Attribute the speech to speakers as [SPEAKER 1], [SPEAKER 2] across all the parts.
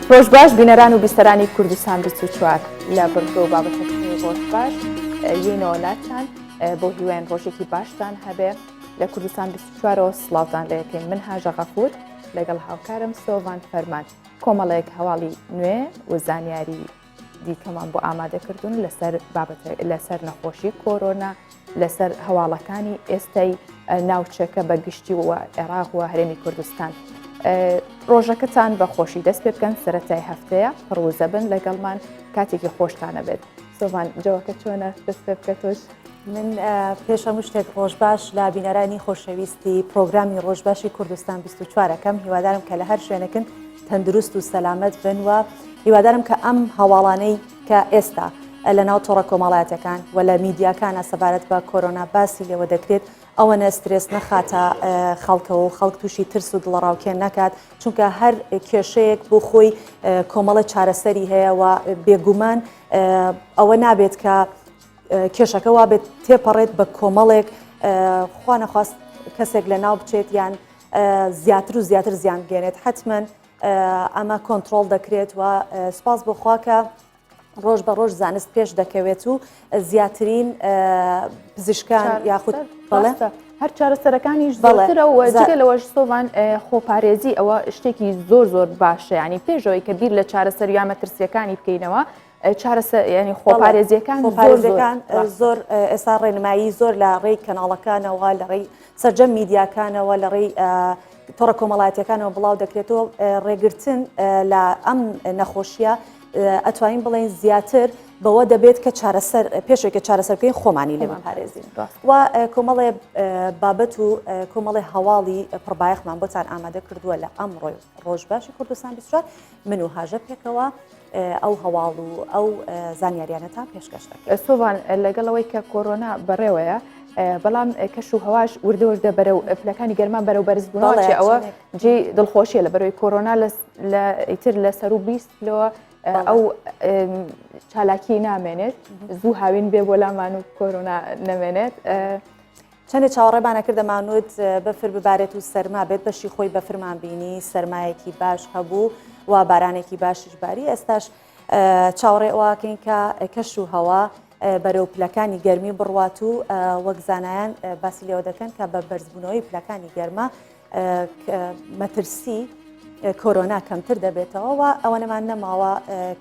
[SPEAKER 1] ڕۆژ باش بینەران و بیستەرانی کوردستان 24 لە بڕگە و بابەتەکانی ڕۆژ باش یەنەوە لاتان بۆ هیوایان ڕۆژێکی باشتان هەبێ لە کوردستان 24ەوە سڵاوتان لە یەکەین من هاژە غەفور لەگەڵ هاوکارم سۆڤان فەرمان کۆمەڵێک هەواڵی نوێ و زانیاری دیکەمان بۆ ئامادەکردوون لەسەر نەخۆشی کۆرۆنا لەسەر هەواڵەکانی ئێستای ناوچەکە بە گشتی و عێراق و هەرێمی کوردستان. ڕۆژەکەتان بە خۆشی دەست پێ بکەن سەرەتای هەفتەیە پڕوزە بن لەگەڵمان کاتێکی خۆشتانە بێت. سۆڤان جەوەکە چۆنە دەست پێ بکەتۆش؟
[SPEAKER 2] من پێش هەموو شتێک ڕۆژباش لە بینەرانی خۆشەویستی پرۆگرامی ڕۆژباشی کوردستان 24ەکەم هیوادارم کە لە هەر شوێنەکەن تەندروست و سەلامەت بن و هیوادارم کە ئەم هەواڵانەی کە ئێستا لە ناو تۆڕە کۆمەڵایەتەکان و لە میدیاکانە سەبارەت بە کۆرۆنا باسی لێوە دەکرێت ئەوە نەسترێس نەخاتە خەڵکەوە و خەڵک تووشی ترس و دڵڕاوکێن نەکات چونکە هەر کێشەیەک بۆ خۆی کۆمەڵە چارەسەری هەیە و بێگومان ئەوە نابێت کە کێشەکە وا بێت تێپەڕێت بە کۆمەڵێک خوا نەخواست کەسێک لە ناو بچێت یان زیاتر و زیاتر زیان بگەێنێت حتمما ئەمە کۆنتترۆل دەکرێت و سپاس بۆخوا کە ڕۆژ بە ڕۆژ زانست پێش دەکەوێت و زیاترین پزیشکان یاخود بەڵێ
[SPEAKER 1] هەر چارەسەرەکانیش زۆرترە و جگە لەوەش سۆڤان خۆپارێزی ئەوە شتێکی زۆر زۆر باشە ینی پێشەوەی کە بیر لە چارەسەر یا مەترسیەکانی بکەینەوە ینی خۆپارێزیەکان
[SPEAKER 2] زۆر ئێستا ڕێنمایی زۆر لە ڕێی کەناڵەکانەوە لە ڕێی سەرجەم میدیاکانەوە لە ڕێی تۆڕە کۆمەڵایەتەکانەوە بڵاو دەکرێتەوە ڕێگرتن لە ئەم نەخۆشیە ئەتوانین بڵێن زیاتر بەوە دەبێت کە پێشێککە چارەسەرکەین خۆمانی لێ پارێزین و کۆمەڵێ بابەت و کۆمەڵی هەواڵی پڕبایەخمان بۆتان ئامادە کردووە لە ئەم ڕۆژباشی کوردستان 24 من و هاژە پێکەوە ئەو هەواڵ و ئەو زانیاریانەتان پێشکەش دەکەن.
[SPEAKER 1] سۆڤان لەگەڵەوەی کە کۆرۆنا بەڕێوەیە بەڵام کەش و هەواش وردە بەرە و پلەکانی گەرمان بەرەو بەرزبوونەوە ئەوە جێ دڵخۆشیە لە بەرەوەی کۆرۆنا ئیتر لە سەر و بیستەوە ئەو چالاکی نامێنێت زوو هاوین بێ بۆ لامان و کۆرۆنا نەمێنێت.
[SPEAKER 2] چەندێک چاوەڕێبانە کردەمانوت بەفر ببارێت و سەرما بێت بەشی خۆی بەفرمان بینی سەرمایەکی باش هەبوو و بارانێکی باشش باری ئێستاش چاوەڕێ ئەوواکەین کە کەش و هەوا بەرەو پلەکانی گەرمی بڕوات و وەک زانایان باسی لێوە دەکەن کە بە بەرزبوونەوەی پلەکانی گەرمە مەترسی کۆرۆنا کەمتر دەبێتەوە و ئەوە نەمان نەماوە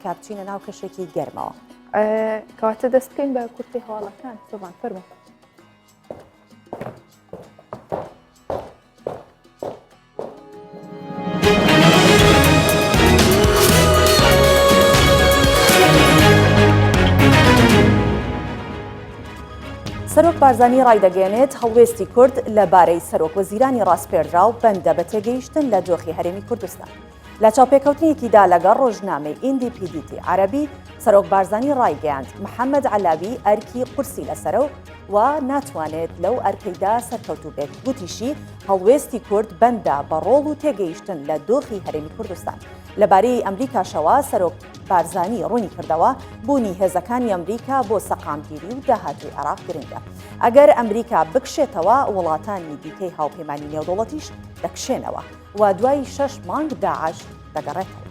[SPEAKER 2] کاپچینە ناو کەشێکی گەرمەوە.
[SPEAKER 1] کەواتە دەست بکەین بە کورتی هەواڵەکان سۆڤان فەرموو.
[SPEAKER 2] سەرۆک بارزانی ڕایدەگەێنێت هەڵوێستی کورد لەبارەی سەرۆک وەزیرانی ڕاستپێردرا و بەندە بە تێگەیشتن لە دۆخی هەرێمی کوردستان. لە چاوپێکەوتنیەکیدا لەگەڵ ڕۆژنامەی ئیندیپیدیتی عەرەبی سەرۆک بارزانی ڕایگەیاند محەممەد عەلاوی ئەرکی قورسی لەسەرە و ناتوانێت لەو ئەرکەیدا سەرکەوتوو بێت. گوتیشی هەڵوێستی کورد بەندە بە ڕۆڵ و تێگەیشتن لە دۆخی هەرێمی کوردستان. لەبارەی ئەمریکاشەوە سەرۆک بارزانی ڕوونی کردەوە بوونی هێزەکانی ئەمریکا بۆ سەقامگیری و داهاتوی عێراق گرنگە. ئەگەر ئەمریکا بکشێتەوە وڵاتانی دیکەی هاوپەیمانی نێودوڵەتیش دەکشێنەوە و دوای 6 مانگ داعش دەگەڕێتەوە.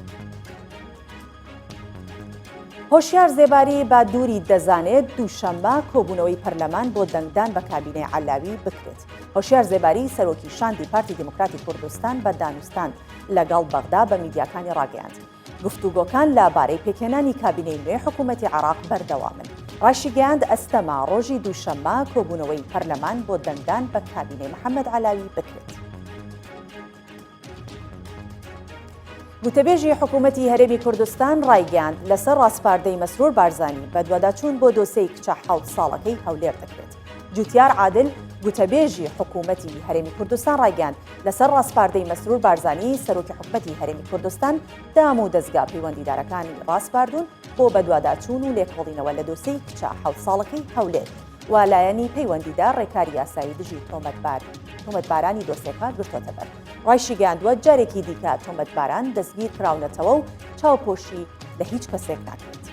[SPEAKER 2] هۆشیار زێباری با دووری دەزانێت دووشەممە کۆبوونەوەی پەرلەمان بۆ دەنگدان بە کابینەی عەلاوی بکرێت. هۆشیار زێباری سەرۆکی شاندی پارتی دموکراتی کوردستان بە دانوستان لەگەڵ بەغدا بە میدیاکانی ڕاگەیاند. گفتوگۆکان لەبارەی پێکێنانی کابینەی نوێ حکوومەتی عێراق بەردەوامن. ڕاشیگەیاند ئەستەما ڕۆژی دووشەممە کۆبوونەوەی پەرلەمان بۆ دەنگدان بە کابینەی محەممەد عەلاوی بکرێت. گوتەبێژی حکوومەتی هەرێمی کوردستان ڕایگەیاند لەسەر ڕاستپاردەی مەسرور بارزانی بە دوواداچوون بۆ دۆسەی کچە 7 ساڵەکەی هەولێر دەکرێت. جوتیار عادل گوتەبێژی حکوومەتی هەرێمی کوردستان ڕایگەیاند لەسەر ڕاستپاردەی مەسرور بارزانی سەرۆکی حکوومەتی هەرێمی کوردستان دام و دەستگا پەیوەندیدارەکانی ڕاستپاردوون بۆ بە دوواداچوون و لێکۆڵینەوە لە دۆسەی کچە 7 ساڵەکەی هەولێر و لایەنی پەیوەندیدار ڕێکاری یاسایی دژی تۆمەتبارانی دۆسیەکە گرتۆتە بەر. ڕایشی گەیاندووە جارێکی دیکە تۆمەتباران دەستگیر کراونەتەوە و چاوپۆشی لە هیچ کەسێک ناکرێت.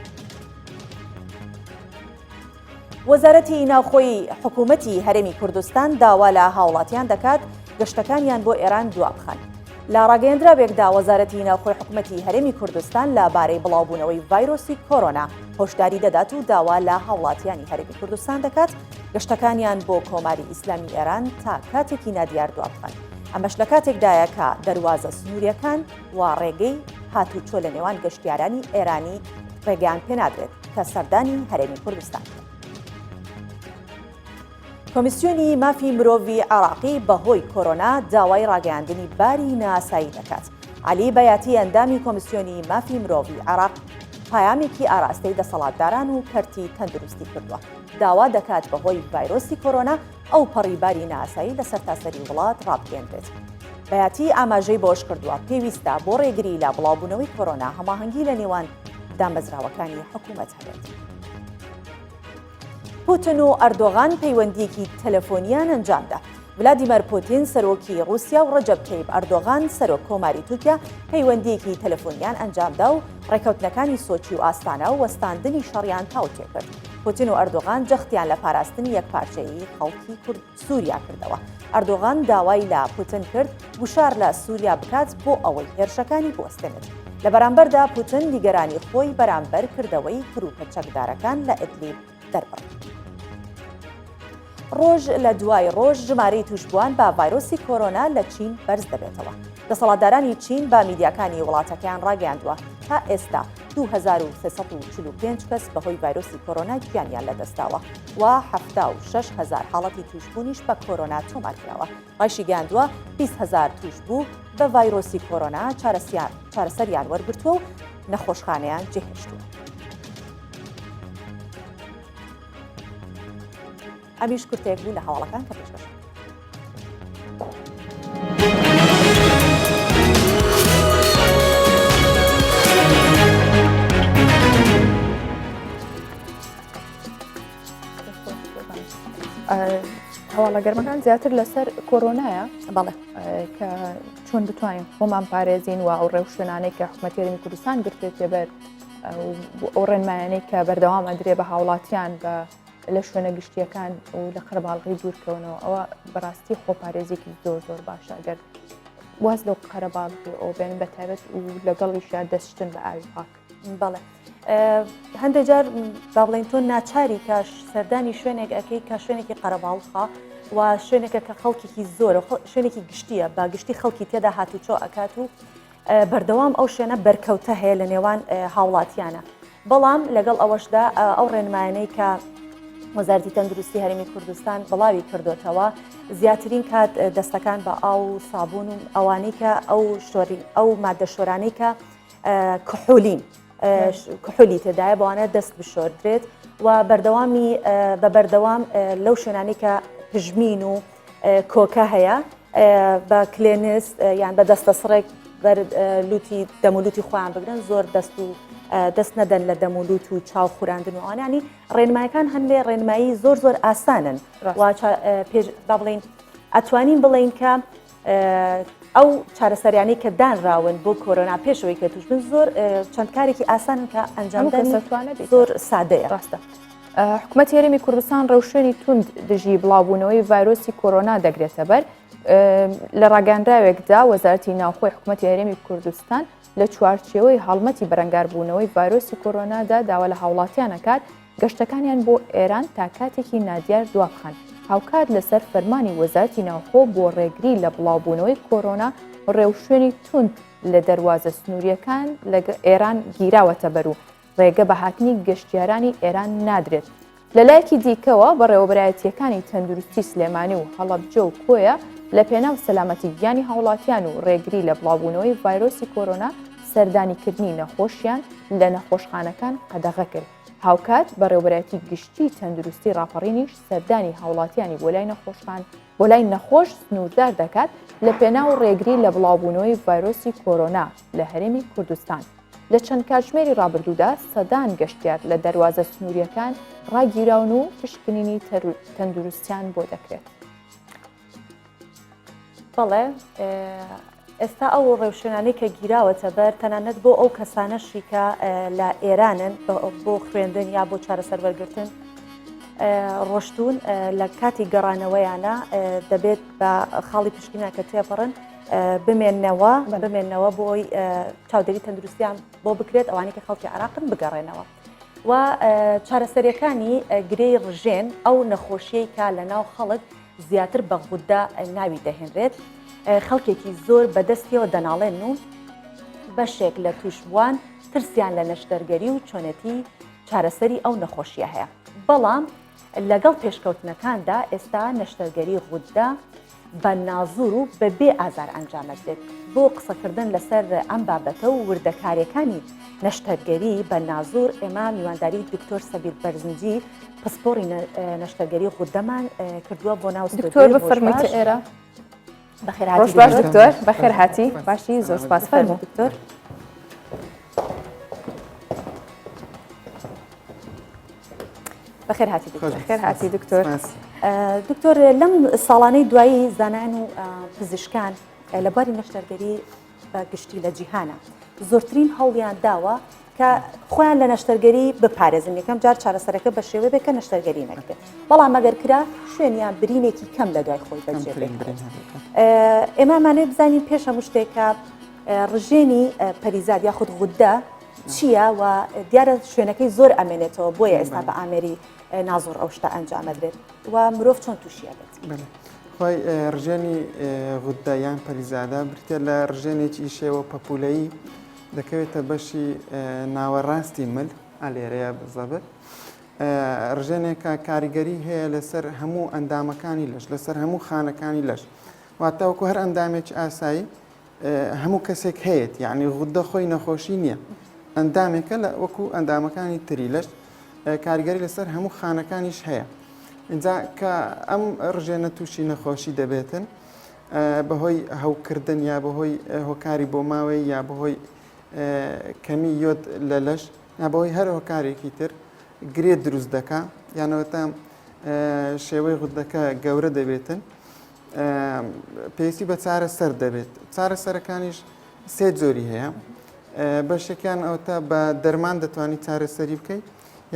[SPEAKER 2] وەزارەتی ناوخۆی حکوومەتی هەرێمی کوردستان داوا لە هاوڵاتیان دەکات گەشتەکانیان بۆ ئێران دوا بخەن. لە ڕاگەیەندراوێکدا وەزارەتی ناوخۆی حکوومەتی هەرێمی کوردستان لەبارەی بڵاوبوونەوەی ڤایرۆسی کۆرۆنا هۆشداری دەدات و داوا لە هاوڵاتیانی هەرێمی کوردستان دەکات گەشتەکانیان بۆ کۆماری ئیسلامی ئێران تا کاتێکی نادیار دوا بخەن. ئەمەش لە کاتێکدایە کە دەواازە سنووریەکان وا ڕێگەی هاتوچۆ لە نێوان گەشتیارانی ئێرانی ڕێگەیان پێنادرێت کە سەردانی هەرێمی کوردستان. کۆمیسیۆنی مافی مرۆڤی عێراقی بەهۆی کۆرۆنا داوای ڕاگەیاندنی باری ناسایی دەکات. علی بەیاتی ئەندامی کۆمیسیۆنی مافی مرۆڤی عێراق پایامێکی ئاراستەی دەسەڵاتداران و کەرتی تەندروستی کردووە. داوا دەکات بەهۆی ڤایرۆسی کۆرۆنا ئەو پەڕی باری ناسایی لە سەرتاسەری وڵات ڕابگەێنرێت. بەیاتی ئاماژەی بۆش کردووە پێویستە بۆ ڕێگری لە بڵاوبوونەوەی کۆرۆنا هەماهەنگی لە نێوان دامەزراوەکانی حکوومەت هەبێت. پوتین و ئەردۆغان پەیوەندیەکی تەلەفۆنیان ئەنجامدا. ڤلادیمەر پوتین سەرۆکی رووسیا و ڕەجەب تەیب ئەردۆغان سەرۆک کۆماری تورکیا پەیوەندیەکی تەلەفۆنیان ئەنجامدا و ڕێکەوتنەکانی سۆچی و ئاستانە و وەستاندنی شەڕیان تاوتێ کرد. پوتین و ئەردۆغان جەختیان لە پاراستنی یەکپارچەیی خەڵکی کورد سووریا کردەوە. ئەردۆغان داوای لە پوتین کرد وشار لە سووریا بکات بۆ ئەوەی هێرشەکانی بوەستێنێت. لە بەرامبەردا پوتین نیگەرانی خۆی بەرامبەر کردەوەی گروپە چەکدارەکان لە ئیدلیب دەربڕ. ڕۆژ لە دوای ڕۆژ ژمارەی توشبووان بە ڤایرۆسی کۆرۆنا لە چین بەرز دەبێتەوە. دەسەڵاتدارانی چین با میدیاکانی وڵاتەکەیان ڕاگەیاندووە تا ئێستا 2345 کەس بەهۆی ڤایرۆسی کۆرۆنا گیانیان لەدەستاوە و 76,000 حاڵەتی توشبوونیش بە کۆرۆنا تۆمارکراوە. ڕایشی گەیاندووە 20,000 توشبوو بە ڤایرۆسی کۆرۆنا چارەسەریان وەرگرتووە و نەخۆشخانەیان جێهێشتووە. ئەمیش کورتێک بوو لە هەواڵەکان کە پێشکەش.
[SPEAKER 1] هەواڵە گەرمەکان زیاتر لەسەر کۆرۆنایە
[SPEAKER 2] بەڵێ
[SPEAKER 1] کە چۆن بتوانین خۆمان پارێزین و ئەو ڕێوشوێنانەی کە حکوومەتی هەرێمی کوردستان گرتێت لەبەر ئەو ڕێنمایانەی کە بەردەوام ئەدرێ بە هاوڵاتیان بە لە شوێنە گشتیەکان و لە قەرەباڵغی دوورکەونەوە ئەوە بەڕاستی خۆپارێزێکی زۆر باشە گەر واز لەو قەرەباڵغی ئەو بێن بەتایبەت و لەگەڵیشیان دەستشتن بە ئاوی پاک.
[SPEAKER 2] بەڵێ هەندێک جار با بڵێن تۆ ناچاری کاش سەردانی شوێنێک ئەەکەی کا شوێنێکی قەرەباڵخە و شوێنێکە کە خەڵکێکی زۆر شوێنێکی گشتیە با گشتی خەڵکی تێدا هاتوچۆ ئەکات و بەردەوام ئەو شوێنە بەرکەوتە هەیە لە نێوان هاوڵاتیانە. بەڵام لەگەڵ ئەوەشدا ئەو ڕێنمایانەی کە وەزارەتی تەندروستی هەرێمی کوردستان بڵاوی کردوتەوە زیاترین کات دەستەکان بە ئاو و سابوون و ئەوانەی کە ئەو مادە شۆرانەی کە کحولی تێدایە بەوانە دەست بشۆردرێت و بەردەوام لەو شوێنانەی کە پژمین و کۆکە هەیە بە کلێنست یان بە دەستە سڕێک لوتی دەمولوتی خۆیان بگرن زۆر دەست نەدەن لە دەمولوت و چاو خوراندن و ئەوانانی ڕێنمایەکان هەندێ ڕێنمایی زۆر ئاسانن با بڵین ئەتوانین بڵین کە ئەو چارەسەریانەی کە دانراون بۆ کۆرۆنا پێشەوەی کە توش بن زۆر چەند کارێکی ئاسانن کە ئەنجامدان زۆر سادەیە.
[SPEAKER 1] ڕاستە حکوومەتی هەرێمی کوردستان ڕەوشێنی توند دژی بڵاوبوونەوەی ڤایرۆسی کۆرۆنا دەگرێتە بەر. لە ڕاگەاندراوێکدا وەزارەتی ناوخۆی حکوومەتی هەرێمی کوردستان لە چوارچێوەی هەڵمەتی بەرەنگاربوونەوەی ڤایرۆسی کۆرۆنادا داوا لە هاوڵاتیانەکات گەشتەکانیان بۆ ئێران تا کاتێکی نادیار دوابخەن. هاوکات لەسەر فەرمانی وەزارەتی ناوخۆ بۆ ڕێگری لە بڵاوبوونەوەی کۆرۆنا ڕێوشوێنی توند لە دەواازە سنووریەکان لە ئێران گیراوەتە بەر و ڕێگە بە هاتنی گەشتیارانی ئێران نادرێت. لە لایەکی دیکەوە بە ڕێوەبەرایەتیەکانی تەندروستی سلێمانی و هەڵەبجە و کۆیە لە پێناو سەلامەتی گیانی هاوڵاتیان و ڕێگری لە بڵاوبوونەوەی ڤایرۆسی کۆرۆنا سەردانیکردنی نەخۆشیان لە نەخۆشخانەکان قەدەغە کرد. هاوکات بە ڕێوەبەرایەتی گشتی تەندروستی ڕاپەڕینیش سەردانی هاوڵاتیانی بۆ لای نەخۆش سنووردار دەکات لە پێناو ڕێگری لە بڵاوبوونەوەی ڤایرۆسی کۆرۆنا لە هەرێمی کوردستان. لە چەند کاتژمێری ڕابردوودا سەدان گەشتیار لە دەواازە سنووریەکان ڕاگیراون و پشکنینی تەندروستیان بۆ دەکرێت.
[SPEAKER 2] بەڵێ ئێستا ئەو ڕێوشێنانەی کە گیراوەتە بەر تەنانەت بۆ ئەو کەسانەشی کە لە ئێرانن بۆ خوێندن یا بۆ چارەسەر وەرگرتن ڕۆشتون لە کاتی گەڕانەوەیانە دەبێت بە خاڵی پشکنە کە تێپەڕن بمێنەوە بۆی چاودێری تەندروستیان بۆ بکرێت ئەوانی کە خەڵکی عراقن بگەڕێنەوە و چارەسەریەکانی گرەی ڕژێن ئەو نەخۆشیەی کا لە ناو خەڵک زیاتر بە غودا ناوی دەهێنرێت خەڵکێکی زۆر بەدەستیەوە دەناڵێن و بەشێک لە توشبووان ترسیان لە نەشتەرگەری و چۆنەتی چارەسەری ئەو نەخۆشیە هەیە بەڵام لەگەڵ پێشکەوتنەکاندا ئێستا نەشتەرگەری غودا بە نازور و بە بێ ئازار ئەنجامەدرێت بۆ قسەکردن لەسەر ئەم بابەتە و وردەکاریەکانی نەشتەرگەری بە نازور ئێمە میوانداری دکتۆر سەبیل بەرزنجی پسپۆری نەشتەرگەری غودەمان کردووە بۆ ناو
[SPEAKER 1] دکتۆر بفەرموویتە ئێرە
[SPEAKER 2] بەخێر
[SPEAKER 1] ڕۆژ باش دکتۆر بەخێر هاتی باشی زۆر سپاس فەرموو
[SPEAKER 2] دکتۆر بەخێر هاتی
[SPEAKER 1] بەخێر هاتی دکتۆر
[SPEAKER 2] دکتۆر لەم ساڵانەی دوایی زانان و پزیشکان لە باری نەشتەرگەری بە گشتی لە جیهانە زۆرترین هەوڵیان داوە کە خۆیان لە نەشتەرگەری بپارێزن یەکەم جار چارەسەرەکە بە شێوە بێت کە نەشتەرگەری نەکرێت بەڵام ئەگەر کرا شوێنیان برینێکی کەم لە دوای خۆی بەجێ بێت ئێمەمانێ بزانین پێش هەموو شتێکە ڕژێنی پەریزاد یاخود غودە چییە و دیارە شوێنەکەی زۆر ئەمێنێتەوە بۆیە ئێستا بە ئامێری نازۆر ئەو شتە ئەنجامەدرێت و مرۆڤ چۆن تووشیە بێت
[SPEAKER 3] خۆی ڕژێنی غودە یان پەریزادە بریتە لە ڕژێنێکی شێوە پەپولەیی دەکەوێتە بەشی ناوەڕاستی مل ئالێرەیە بزەبێت ڕژێنێکە کاریگەری هەیە لەسەر هەموو ئەندامەکانی لەش لەسەر هەموو خانەکانی لەش واتەوەکو هەر ئەندامێک ئاسایی هەموو کەسێک هەیەت یعنی غودە خۆی نەخۆشی نییە ئەندامێکە لە وەکو ئەندامەکانی تری لەش کاریگەری لەسەر هەموو خانەکانیش هەیە اینجا کە ئەم ڕژێنە تووشی نەخۆشی دەبێتن بەهۆی هەوکردن یا بەهۆی هۆکاری بۆ ماوەی یا بەهۆی کەمی یۆد لە لەش یا بەهۆی هەر هۆکارێکی تر گرێ دروست دەکا یانەوەتە شێوەی غودەکە گەورە دەبێتن پێویستی بە چارە سەر دەبێت چارە سەرەکانیش سێ جۆری هەیە بەشێکیان ئەوتە بە دەرمان دەتوانانی چارەسەری بکەیت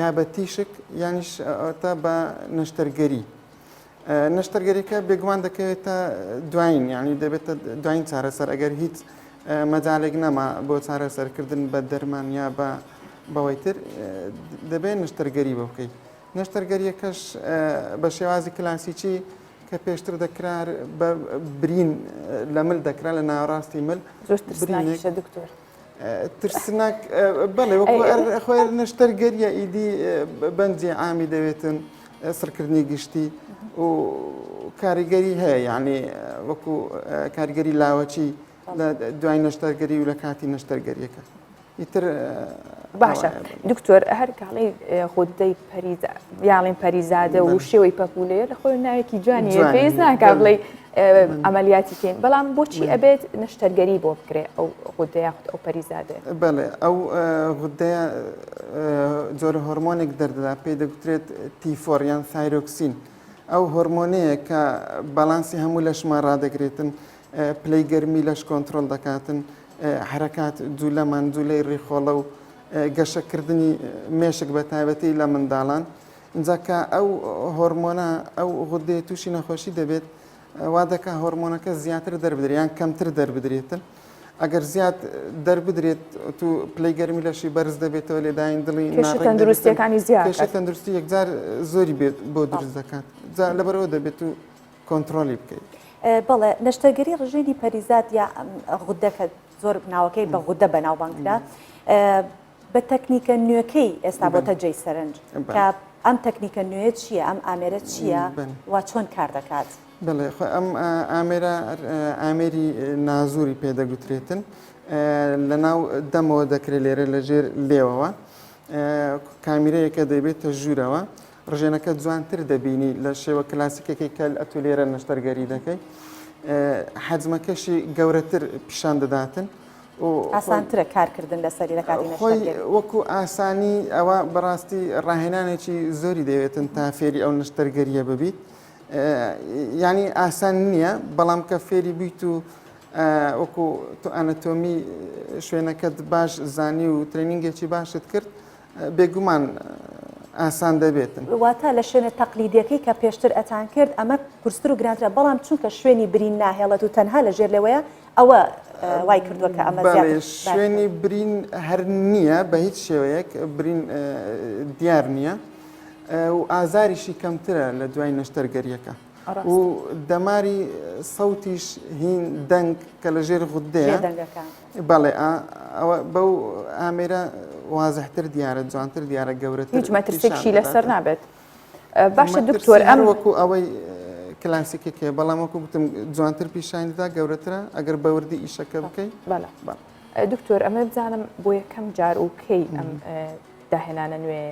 [SPEAKER 3] یا بە تیشک یانیش ئەوتە بە نەشتەرگەری نەشتەرگەریەکە بێگومان دەکەوێتە دوایین یعنی دەبێتە دوایین چارەسەر ئەگەر هیچ مەجالێک نەما بۆ چارەسەرکردن بە دەرمان یا بەوەی تر دەبێت نەشتەرگەری بۆ بکەیت نەشتەرگەریەکەش بە شێوازی کلاسیکی کە پێشتر دەکرا بە برین لە مل دەکرا لە ناوەڕاستی مل
[SPEAKER 1] دکتۆر
[SPEAKER 3] ترسناک بەڵێ خۆی نەشتەرگەریە ئیدی بەنجی عامی دەوێتن سڕکردنی گشتی و کاریگەری هەیە یعنی وەکو کاریگەری لاوەچی لە دوای نەشتەرگەری و لە کاتی نەشتەرگەریەکە ئیتر
[SPEAKER 1] باشە دکتۆر هەر کاڵی خوددەی یاڵین پەریزادە و شێوەی پەپولەیە لە خۆی ناوێکی جوانی پێویست ناکا بڵێ ئەمەلیاتی کەین بەڵام بۆچی ئەبێت نەشتەرگەری بۆ بکرێ ئەو غودە یاخود ئەو پەریزادە
[SPEAKER 3] بەڵێ ئەو غودەیە جۆرە هۆرمۆنێک دەردەدا پێی دەگوترێت تیفۆر یان تایرۆکسین ئەو هۆرمۆنەیە کە بەڵانسی هەموو لەشمان ڕادەگرێتن پلەی گەرمی لەش کۆنتترۆل دەکاتن حرەکات جوولەمان جوولەی ڕێخۆڵە و گەشەکردنی مێشک بە تایبەتی لە منداڵان اینجا کە ئەو هۆرمۆنە ئەو غودەیە تووشی نەخۆشی دەبێت وا دەکا هۆرمۆنەکە زیاتر دەربدرێت یان کەمتر دەربدرێتن ئەگەر زیاد دەربدرێت تو پلەی گەرمی لەشی بەرز دەبێتەوە لێداین دڵی
[SPEAKER 1] تەندروستیەکانی زیاد
[SPEAKER 3] تەندروستی یەکجار زۆری بێت بۆ دروست دەکات لەبەرەوە دەبێت و کۆنتترۆلی بکەیت
[SPEAKER 2] بەڵێ نەشتەرگەری ڕژێنی پەریزاد یا غودەکە زۆر ناوەکەی بە غودە بەناوبانگرا بە تەکنیکە نوێەکەی ئێستا بۆتە جێی سەرنج کە ئەم تەکنیکە نوێ چییە ئەم ئامێرە چییە و چۆن کار دەکات
[SPEAKER 3] بڵێ ئەم ئامێرە ئامێری نازووری پێدەگوترێتن لە ناو دەمەوە دەکرێت لێرە لە ژێر لێوەوە کامیرەیەکە دەبێتە ژوورەوە ڕژێنەکە جوانتر دەبینی لە شێوە کلاسیکەکەی کە ئەتو لێرە نەشتەرگەری دەکەی حەجمەکەشی گەورەتر پیشان دەداتن
[SPEAKER 2] ئاسانترە کارکردن لە سەری لە کاتی
[SPEAKER 3] خۆی وەکو ئاسانی ئەوە بەڕاستی ڕاهێنانێکی زۆری دەوێتن تا فێری ئەو نەشتەرگەریە ببیت ینی ئاسان نییە بەڵام کە فێری بیت و وەکو تو ئەنەتۆمی شوێنەکەت باش زانی و ترێنینگێکی باشت کرد بێگومان ئاسان دەبێتن.
[SPEAKER 2] واتە لە شوێنە تەقلیدیەکەی کە پێشتر ئەتان کرد ئەمە کورستتر و گرانترە بەڵام چونکە شوێنی برین ناهێڵێت و تەنها لە ژێر لەوەیە ئەوە وای کردووە کە ئەمە
[SPEAKER 3] شوێنی برین هەر نییە بە هیچ شێوەیەک برین دیار نییە و ئازاریشی کەمترە لە دوای نەشتەرگەریەکە و دەماری سەوتیش هین دەنگ کە لە ژێر غودەیە بەڵێ بەو ئامێرە وازەحتر دیارە جوانتر دیارە گەورەتر
[SPEAKER 1] هیچ مەترسێکشی لەسەر نابێت. باشە دکتۆر ئەم
[SPEAKER 3] وەکو ئەوەی کلاسیکێکێ بەڵام وەکو گوتم جوانتر پیشانیدا گەورەترە ئەگەر بەوردی ئیشەکە بکەیت.
[SPEAKER 1] دکتۆر ئەمە بزانم بۆ یەکەم جار و کەی ئەم داهێنانە نوێ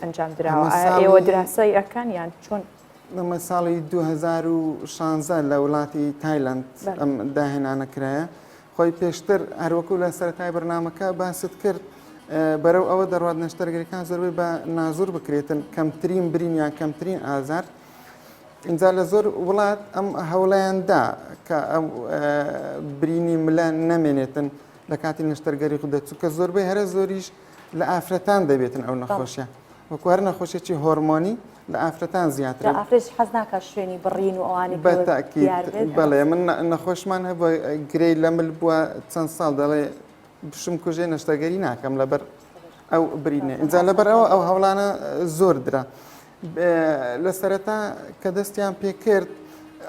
[SPEAKER 1] ئەنجام درراوە ئێوە دراسای ئەکان یان چۆن؟
[SPEAKER 3] لەمە ساڵی 2016 لە وڵاتی تایلند ئەم داهێنانەکرایە خۆی پێشتر هەروەکو لە سەرەتای بەرنامەکە باست کرد بەرەو ئەوە دەڕوات نەشتەرگەریەکان زۆربەی بە نازور بکرێتن کەمترین برین یان کەمترین ئازار. اینجا لە زۆر وڵات ئەم هەوڵیاندا کە ئەم برینی ملە نەمێنێتن لە کاتی نەشتەرگەری خودە چونکە زۆربەی هەرە زۆریش لە ئافرەتان دەبێتن ئەو نەخۆشیە وەکو هەر نەخۆشیێکی هۆرمۆنی لە ئافرەتان زیاتر
[SPEAKER 2] ئافرەت حەز ناکە شوێنی بڕین و ئەوانی
[SPEAKER 3] بەڵێ من نەخۆشمان هەبووە گرەی لە مل بووە چەند ساڵ دەڵێ بشم کوژێ نەشتەگەری ناکەم لەبەر ئەو برینێ اینجا لەبەرەوە ئەو هەوڵانە زۆر درا لە سەرەتا کە دەستیان پێکرد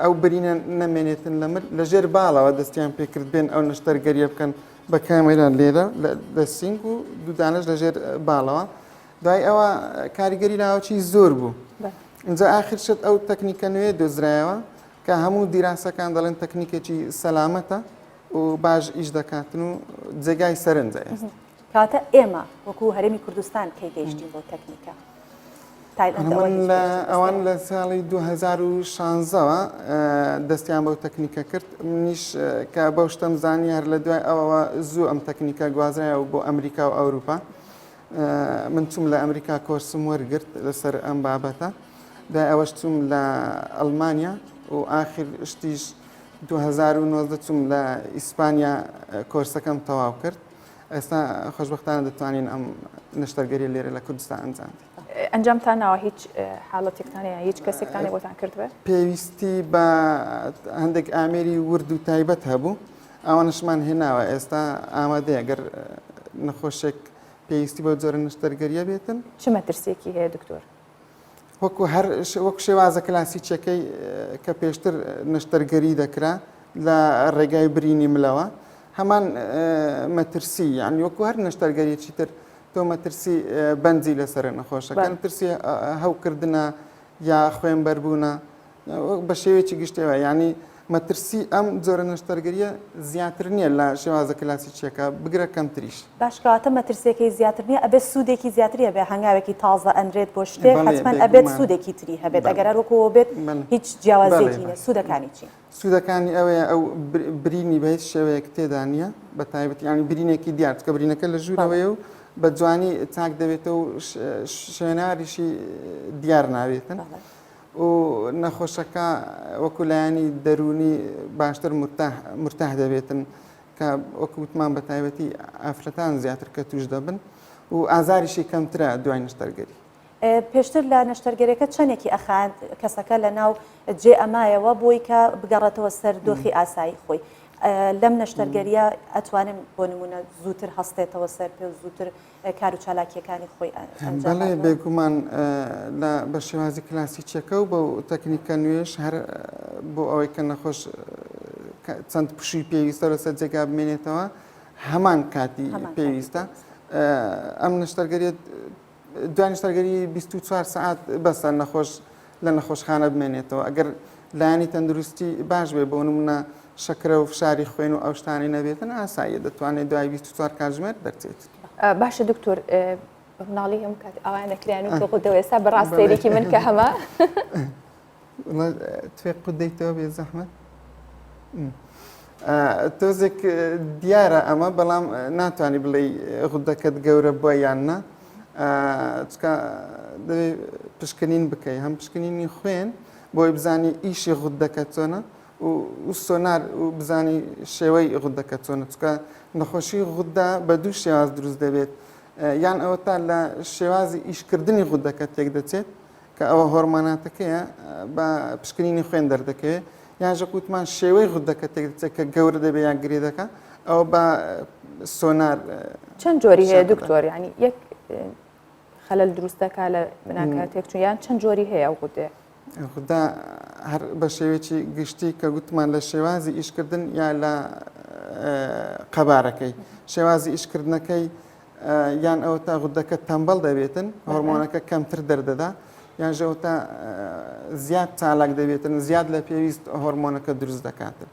[SPEAKER 3] ئەو برینە نەمێنێتن لە ژێر باڵەوە دەستیان پێکرد بێن ئەو نەشتەرگەریە بکەن بە کامێران لێرە لە سینگ و دوودانش لە ژێر باڵەوە دوای ئەوە کاریگەری لاوەچی زۆر بوو. اینجا ئاخر شت ئەو تەکنیکە نوێ دۆزرایەوە کە هەموو دیراسەکان دەڵێن تەکنیکێکی سەلامەتە و باش ئیش دەکاتن و جێگای سەرنجە ئێستا.
[SPEAKER 2] کاتە ئێمە وەکو هەرێمی کوردستان کەی گەیشتین بۆ تەکنیکە؟
[SPEAKER 3] من ئەوان لە ساڵی 2016ەوە دەستیان بەو تەکنیکە کرد منیش کە بەو شتم زانی هەر لە دوای ئەوەوە زوو ئەم تەکنیکە گوازرایەوە بۆ ئەمریکا و ئەوروپا. من چوم لە ئەمریکا کۆرسم وەرگرت لەسەر ئەم بابەتە دوای ئەوەش چوم لە ئەڵمانیا و ئاخر شتیش 2019 چوم لە ئیسپانیا کۆرسەکەم تەواو کرد. ئێستا خۆشبەختانە دەتوانین ئەم نەشتەرگەری لێرە لە کوردستان ئەنجام
[SPEAKER 1] ئەنجامتان ناوە هیچ حاڵەتێکتانەیە هیچ کەسێکتانی بۆتان کردوێت؟
[SPEAKER 3] پێویستی بە هەندێک ئامێری ورد و تایبەت هەبوو ئەوانشمان هێناوە ئێستا ئامادەیە گەر نەخۆشێک پێویستی بۆ جۆرە نەشتەرگەریە بێتن.
[SPEAKER 1] چ مەترسێکی هەیە دکتۆر؟
[SPEAKER 3] وەکو شێوازە کلاسیکەکەی کە پێشتر نەشتەرگەری دەکرا لە ڕێگای برینی ملەوە هەمان مەترسی یعنی وەکو هەر نەشتەرگەریەکی تر تۆ مەترسی بەنجی لەسەر نەخۆشەکە مەترسی هەوکردنە یا خوێن بەربوونە بە شێوەیەکی گشتەوە یعنی مەترسی ئەم جۆرە نەشتەرگەریە زیاتر نییە لە شێوازە کلاسیکیەکە بگرە کەمتریش.
[SPEAKER 2] باشکەواتە مەترسیەکەی زیاتر نییە ئەبێت سوودێکی زیاتریە بێ هەنگاوێکی تازە ئەنرێت بۆ شتێک حتمەن ئەبێت سوودێکی تری هەبێت ئەگەر وەکەوە بێت هیچ جیاوازێکی نیە. سوودەکانی چی؟
[SPEAKER 3] سوودەکانی ئەوەیە ئەو برینی بە هیچ شێوەیەک تێدا نییە بە تایبەت ینی برینێکی دیار کە برینەکە لە ژوورەوەیە و بە جوانی چاک دەبێتەوە و شوێناریشی دیار ناوێتن و نەخۆشەکە وەکو لایانی دەرونی باشتر مرتاح دەبێتن کە وەکووتمان بە تایبەتی ئافرەتان زیاتر کە توش دەبن و ئازاریشی کەمترە دوای نەشتەرگەری.
[SPEAKER 2] پێشتر لە نەشتەرگەریەکە چەندێکی ئەخاند کەسەکە لە ناو جێ ئەمایەوە بۆی کە بگەڕێتەوە سەر دۆخی ئاسایی خۆی. لەم نەشتەرگەریە ئەتوانم بۆ نمونە زووتر هەستێتەوە سەر پێ و زووتر کار و چالاکیەکانی خۆی
[SPEAKER 3] بەڵێ بێگومان بە شێوازی کلاسیکیەکە و بە تەکنیکە نوێش هەر بۆ ئەوەی کە نەخۆش چەند پشووی پێویستە لەسەر جێگا بمێنێتەوە هەمان کاتی پێویستە. ئەم نەشتەرگەریە دوای نەشتەرگەری 24 ساعت بەسە نەخۆش لە نەخۆشخانە بمێنێتەوە ئەگەر لایانی تەندروستی باش بێ بۆ نمونە شەکرە و فشاری خوێن و ئەو شتانی نەبێتن ئاساییە دەتوانێت دوای 24 کاتژمێر دەرچێت.
[SPEAKER 1] باشە دکتۆر بەناڵی هەم کات ئەوان نەکرایان و تۆقودەوە ئێستا بەڕاستێرێکی من کە هەمە
[SPEAKER 3] توێ قودەیتەوە بێ زەحمەت تۆزێک دیارە ئەمە بەڵام ناتوانانی بڵێ غودەکەت گەورە بووە یاننا چکە دەوێت پشکنین بکەی هەم پشکنینی خوێن بۆی بزانی ئیشی غودەکە چۆنە و سۆنار و بزانی شێوەی غودەکە چۆنە چکە نەخۆشی غوددا بە دوو شێواز دروست دەبێت یان ئەوە تا لە شێوازی ئیشکردنی غودەکە تێک دەچێت کە ئەوە هۆرمۆناتەکەیە بە پشکنینی خوێن دەردەکەوێت یان ژە قوتمان شێوەی غودەکە تێک دەچێت کە گەورە دەبێت یان گرێ دەکە ئەوە بە سۆنار
[SPEAKER 1] چەند جۆری هەیە دکتۆر ینی یەک خەلەل دروستەکە لە بناکاتێک چون یان چەند جۆری هەیە ئەو غودێ
[SPEAKER 3] خدا هەر بە شێوێکی گشتی کە گوتمان لە شێوازی ئیشکردن یا لە قەبارەکەی شێوازی ئیشکردنەکەی یان ئەو تا غودەکە تەمبەڵ دەبێتن هۆرمۆنەکە کەمتر دەردەدا یان ژەوە تا زیاد چالاک دەبێتن زیاد لە پێویست هۆرمۆنەکە دروست دەکاتن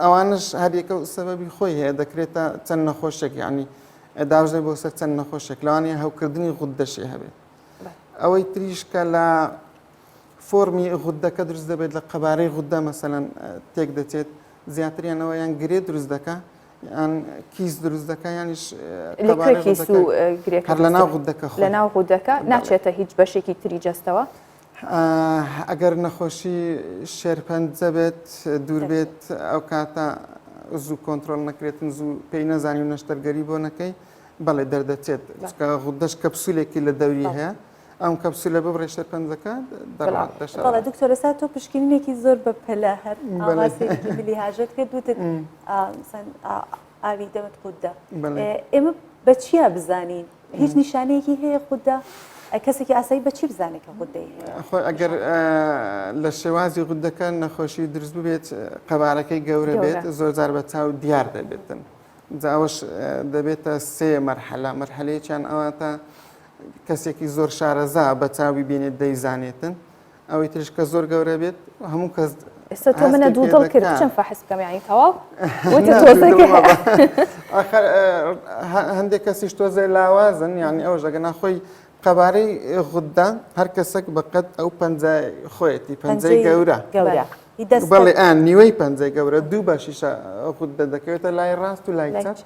[SPEAKER 3] ئەوانش هەریەکە سەبەبی خۆی هەیە دەکرێتە چەند نەخۆشێک یعنی داژێ بۆ سەر چەند نەخۆشێک لەوانەیە هەوکردنی غودەشی هەبێت ئەوەی تریش کە لە فۆرمی غودەکە دروست دەبێت لە قەبارەی غودە مەسەلەن تێک دەچێت زیاتریانەوە یان گرێ دروست دەکە یان کیس دروست دەکە یانیش هەر لە ناو غودەکە
[SPEAKER 1] لە ناو غودەکە ناچێتە هیچ بەشێکی تری جەستەوە
[SPEAKER 3] ئەگەر نەخۆشی شێرپەنجە بێت دوور بێت ئەو کاتە زوو کۆنتترۆل نەکرێتن زوو پێی نەزانی و نەشتەرگەری بۆ نەکەی بەڵێ دەردەچێت غودەش کەپسولێکی لە دەوری هەیە ئەم کەپسولە ببڕێ شێرپەنجەکە
[SPEAKER 2] بەڵێ دکتۆر ئێستا تۆ پشکنینێکی زۆر بە پەلە هەر ئاوازێکی هاژت کرد دوتت ئاوی دەمت غودە ئێمە بە چیە بزانین هیچ نیشانەیەکی هەیە غودە کەسێکی ئاسایی بە چی بزانێت کە غودەی
[SPEAKER 3] خۆ ئەگەر لە شێوازی غودەکە نەخۆشی دروست ببێت قەبارەکەی گەورە بێت زۆرجار بە چاو دیار دەبێتن ئەوەش دەبێتە سێ مەرحەلە مەرحەلەیەکیان ئەوە تا کەسێکی زۆر شارەزا بە چاوی بینێت دەیزانێتن ئەوەی ترش کە زۆر گەورە بێت هەموو کەس
[SPEAKER 1] ئێستا تۆ منە دوو دڵ کرد چەند فەحس بکەم یانی تەواو
[SPEAKER 3] هەندێک کەسیش تۆزە لاوازن یعنی ئەوە ژەگە ناخۆی قەبارەی غودە هەر کەسێک بەقەت ئەو پەنجای خۆیەتی پەنجەی گەورە بەڵێ ئان نیوەی پەنجەی گەورە دوو بەشیشە غودە دەکەوێتە لای ڕاست و لای چەپ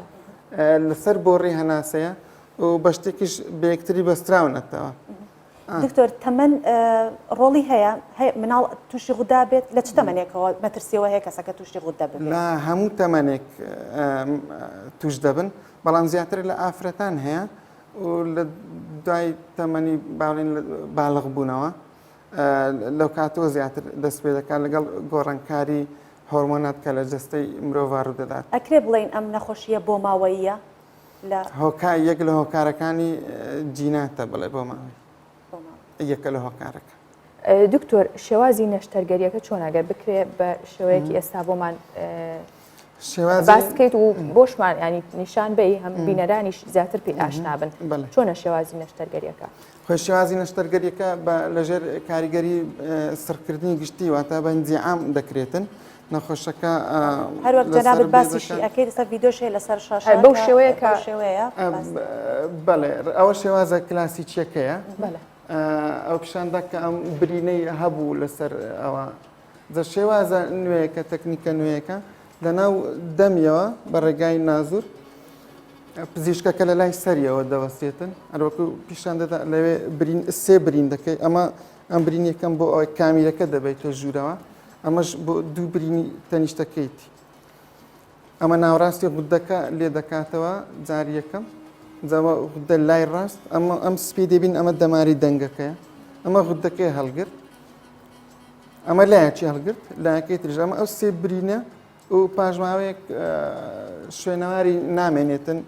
[SPEAKER 3] لەسەر بۆڕی هەناسەیە و بە شتێکیش بەیەکتری بەستراونەتەوە
[SPEAKER 2] دکتۆر تەمەەن ڕۆڵی هەیە مناڵ تووشی غودا بێت لە چ تەمەنێکەوە مەترسیەوە هەیە کەسەکە تووشی غودا بێت
[SPEAKER 3] لە هەموو تەمەنێک توش دەبن بەڵام زیاتر لە ئافرەتان هەیە و لە دوای تەمەنی باڵین باڵغ بوونەوە لەو کاتەوە زیاتر دەست پێ دەکات لەگەڵ گۆڕانکاری هۆرمۆنات کە لە جەستەی مرۆڤ ڕوو دەدات
[SPEAKER 2] ئەکرێ بڵێن ئەم نەخۆشیە بۆ ماوەیە
[SPEAKER 3] هۆکار یەک لە هۆکارەکانی جیناتە بڵێ بۆ ماوەی یەکە لە هۆکارەکە
[SPEAKER 1] دکتۆر شێوازی نەشتەرگەریەکە چۆن ئەگەر بکرێ بە شێوەیەکی ئێستا بۆمان باس بکەیت و بۆشمان ینی نیشان بێ هەم بینەرانیش زیاتر پێ ئاشنا بن چۆنە شێوازی نەشتەرگەریەکە
[SPEAKER 3] خۆی شێوازی نەشتەرگەریەکە لەژێر کاریگەری سەرکردنی گشتی واتە بەندی عام دەکرێتن نەخۆشەکە
[SPEAKER 2] هەروەک جەنابەت باسیشی ئەکەی لەسەر ڤیدۆشەیە لەسەر شاشە
[SPEAKER 1] بەو شێوەیە کە
[SPEAKER 3] بەڵێ ئەوە شێوازە کلاسیکیەکەیە ئەو پیشاندا کە ئەم برینەی هەبوو لەسەر ئەوە جە شێوازە نوێیەکە تەکنیکە نوێیەکە لەناو دەمیەوە بە ڕێگای نازور پزیشکەکە لە لای سەریەوە دەوەستێتن هەروەکو پیشان دەدا لەوێ سێ برین دەکەی ئەم برین یەکەم بۆ ئەوەی کامیرەکە دەبێتە ژوورەوە ئەمەش بۆ دوو برینی تەنیشتەکەیتی ئەمە ناوڕاستی غودەکە لێ دەکاتەوە جاری یەکەم جاوە غودە لای ڕاست ئەم سپی دەبین ئەمە دەماری دەنگەکەیە ئەمە غودەکەی هەڵگرت ئەمە لایەکی هەڵگرت لایەکەی تریژ ئەمە ئەو سێ برینە و پاژماوەیەک شوێنەواری نامێنێتن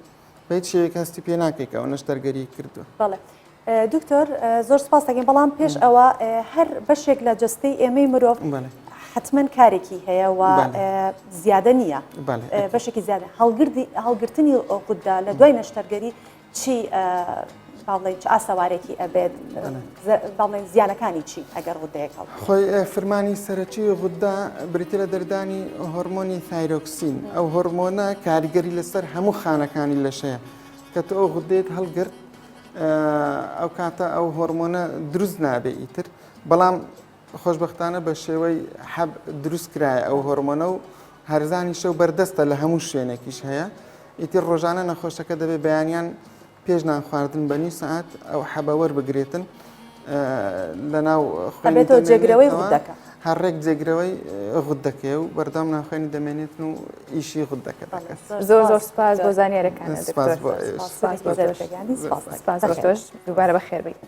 [SPEAKER 3] بە هیچ شێوەیەک هەستی پێ ناکەیتەوە نەشتەرگەری کردووە.
[SPEAKER 2] بەڵێ دکتۆر زۆر سپاس دەکەین بەڵام پێش ئەوە هەر بەشێک لە جستەی ئێمەی مرۆڤ حتمما کارێکی هەیە و زیادە نییە بەشێکی زیادە هەڵگرتنی غودا لە دوای نەشتەرگەری چی باڵێ چ ئاسەوارێکی ئەبێت باڵێن زیانەکانی چی ئەگەر غودەیەک هەڵ
[SPEAKER 3] خۆی فەرمانی سەرەکی غودا بریتە لە دەردانی هۆرمۆنی تایرۆکسین ئەو هۆرمۆنە کاریگەری لەسەر هەموو خانەکانی لەشەیە کە تۆ ئەو غودەیەت هەڵگرت ئەو کاتە ئەو هۆرمۆنە دروست نابێ ئیتر بەڵام خۆشبەختانە بە شێوەی حەب دروست کرایە ئەو هۆرمۆنە و هەرزانی شەو بەردەستە لە هەموو شوێنێکیش هەیە ئیتر ڕۆژانە نەخۆشەکە دەبێت بەیانیان پێش نان خواردن بە نی سەعات ئەو حەبە وەربگرێتن لە ناو
[SPEAKER 2] خوێنێتەوە جێگرەوەی غودەکە
[SPEAKER 3] هەڕێک جێگرەوەی غودەکەی و بەردەم ناخوێنی دەمێنێتن و ئیشی غودەکە دەکەس.
[SPEAKER 1] زۆر سپاس بۆ زانیارەکانە
[SPEAKER 3] سپاس بۆ
[SPEAKER 1] سپاس بۆ تۆش دووبارە بەخێر بیت.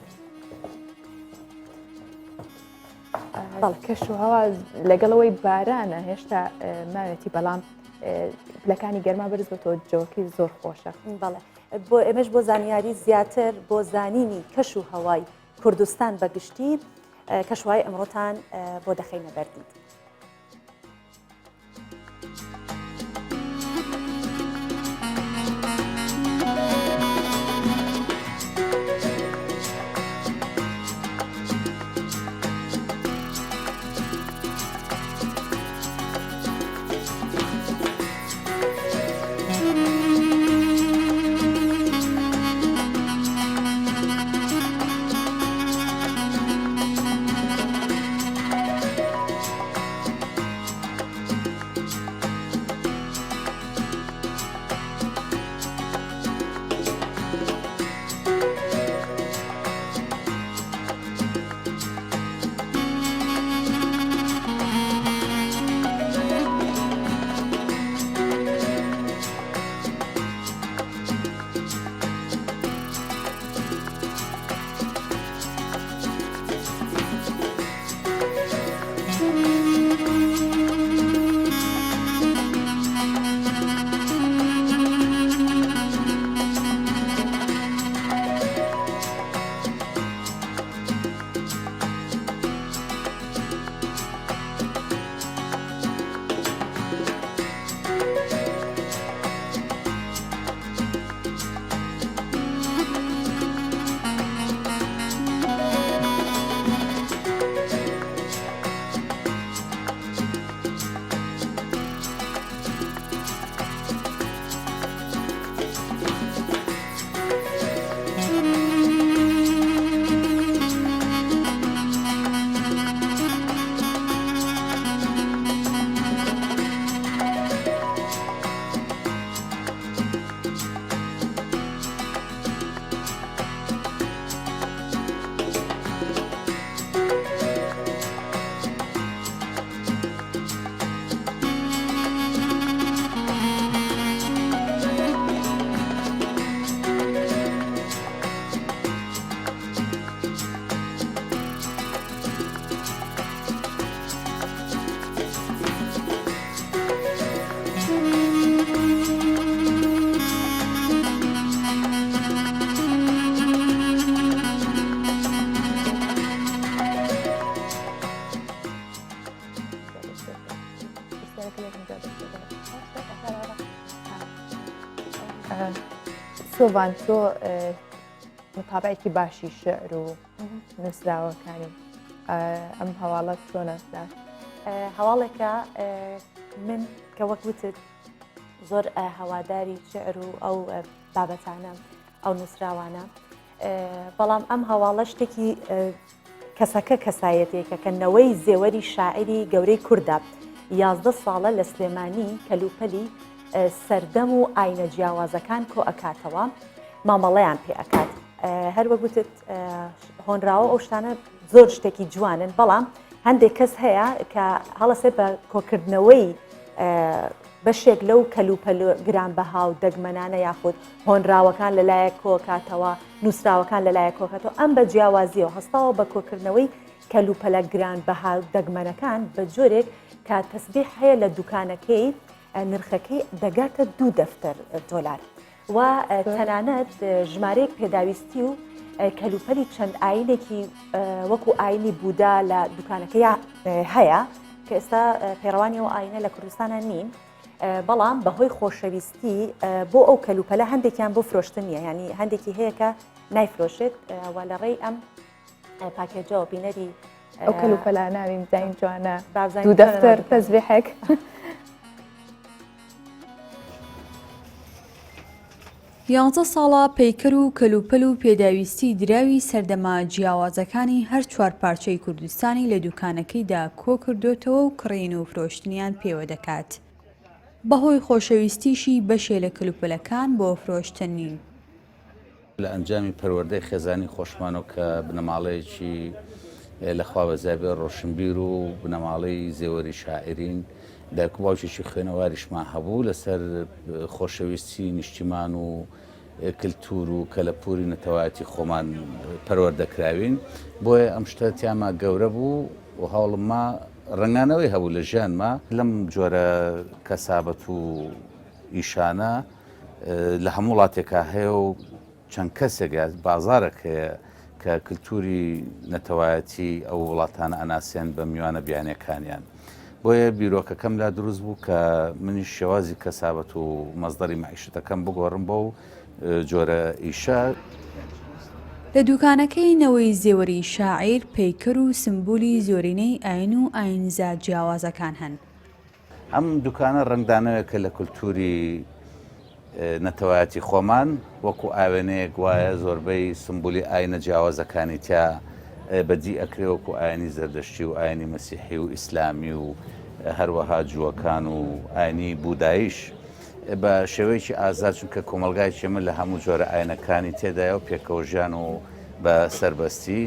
[SPEAKER 1] کەش و هەوا لەگەڵەوەی بارانە هێشتا ماوێتی بەڵام پلەکانی گەرما بەرز بە تۆ جۆکی زۆر خۆشە.
[SPEAKER 2] بەڵێ بۆ ئێمەش بۆ زانیاری زیاتر بۆ زانینی کەش و هەوای کوردستان بەگشتی کەشوهای ئەمڕۆتان بۆ دەخینە بەردید.
[SPEAKER 1] سۆڤان تۆ متابعێکی باشی شعر و نووسراوەکانی ئەم هەواڵەت چۆنە؟
[SPEAKER 2] هەواڵێکە من کە وەک وتت زۆر هەواداری شعر و ئەو بابەتانە ئەو نووسراوانە، بەڵام ئەم هەواڵە شتێکی کەسەکە کەسایەتێکە کە نەوەی زێوەری شاعری گەورەی کووردە 11 ساڵە لە سلێمانی کەلوپەلی سەردەم و ئاینە جیاوازەکان کۆ ئەکاتەوە، مامەڵەیان پێ ئەکات. هەر وەگوتت هۆنراوە ئەو شتانە زۆر شتێکی جوانن، بەڵام هەندێک کەس هەیە کە هەڵەسێ بە کۆکردنەوەی بەشێک لەو کەلوپەل گرانبەها و دەگمەنانە یاخود هۆنراوەکان لەلایە کۆکاتەوە، نووسراوەکان لەلایە کۆکاتەوە، ئەم بە جیاوازیەوە هەستاوە بە کۆکردنەوەی کەلوپەلە گرانبەها و دەگمەنەکان بە جۆرێک کە تەسبیح هەیە لە دوکانەکەی نرخەکەی دەگاتە $2 و تەنانەت ژمارەیەک پێداویستی و کەلوپەلی چەند ئاینێکی وەکو ئاینی بوودا لە دوکانەکەی هەیە کە ئێستا پێڕەوانی ئەو ئاینە لە کوردستانە نین، بەڵام بەهۆی خۆشەویستی بۆ ئەو کەلوپەلە هەندێکیان بۆ فرۆشتن نیە، ینی هەندێکی هەیە کە نایفرۆشێت و لە ڕێی ئەم پاکێجەوە بینەری
[SPEAKER 1] ئەو کەلوپەلا ناویم داین جوانە دوو دەفتەر تەسبیحێک.
[SPEAKER 4] 11 ساڵە پەیکەر و کەلوپەل و پێداویستی دراوی سەردەما جیاوازەکانی هەر چوار پارچەی کوردستانی لە دوکانەکەیدا کۆ کردوتەوە و کڕین و فرۆشتنیان پێوە دەکات. بەهۆی خۆشەویستیشی بەشێ لە کەلوپەلەکان بۆ فرۆشتن نین.
[SPEAKER 5] لە ئەنجامی پەروەردەی خێزانی خۆشمانەوە کە بنەماڵەیەکی لەخوا بەزابێ ڕۆشنبیر و بنەماڵی زێوەری شاعرین دایک و باوکێکی خوێنەواریشمان هەبوو لەسەر خۆشەویستی نیشتیمان و کللتور و کەلەپوری نەتەوایەتی خۆمان پەروەردەکراوین بۆیە ئەم شتە تیاما گەورە بوو و هەوڵما ڕنگانەوەی هەبوو لە ژیانما لەم جۆرە کەسابەت و ئیشانە لە هەموو وڵاتێکا هەیە و چەند کەسێک بازارێک هەیە کە کللتوری نەتەوایەتی ئەو وڵاتانە ئەناسیان بە میوانە بیانەکانیان بۆیە بیرۆکەکەم لا دروست بوو کە منی شێوازی کەسابەت و مەزدەری معیشتەکەم بگۆڕم بۆ و جۆرە ئیشە
[SPEAKER 4] لە دوکانەکەی نەوەی زێوەری شاعیر پەیکەر و سمبولی زۆرینەی ئاین و ئاینزا جیاوازەکان هەن.
[SPEAKER 5] ئەم دوکانە ڕنگدانەوەیەکە لە کولتوری نەتەوایەتی خۆمان وەکو ئاوێنەیەک وایە زۆربەی سمبولی ئاینە جیاوازەکانی تیا بەدی ئەکرێ وەکو ئاینی زەردەشتی و ئاینی مەسیحی و ئیسلامی و هەروەها جووەکان و ئاینی بودایش بە شێوەیەکی ئازاد چونکە کۆمەلگای چێمە لە هەموو جۆرە ئاینەکانی تێدایە و پێکەوەژیان و بە سربەستی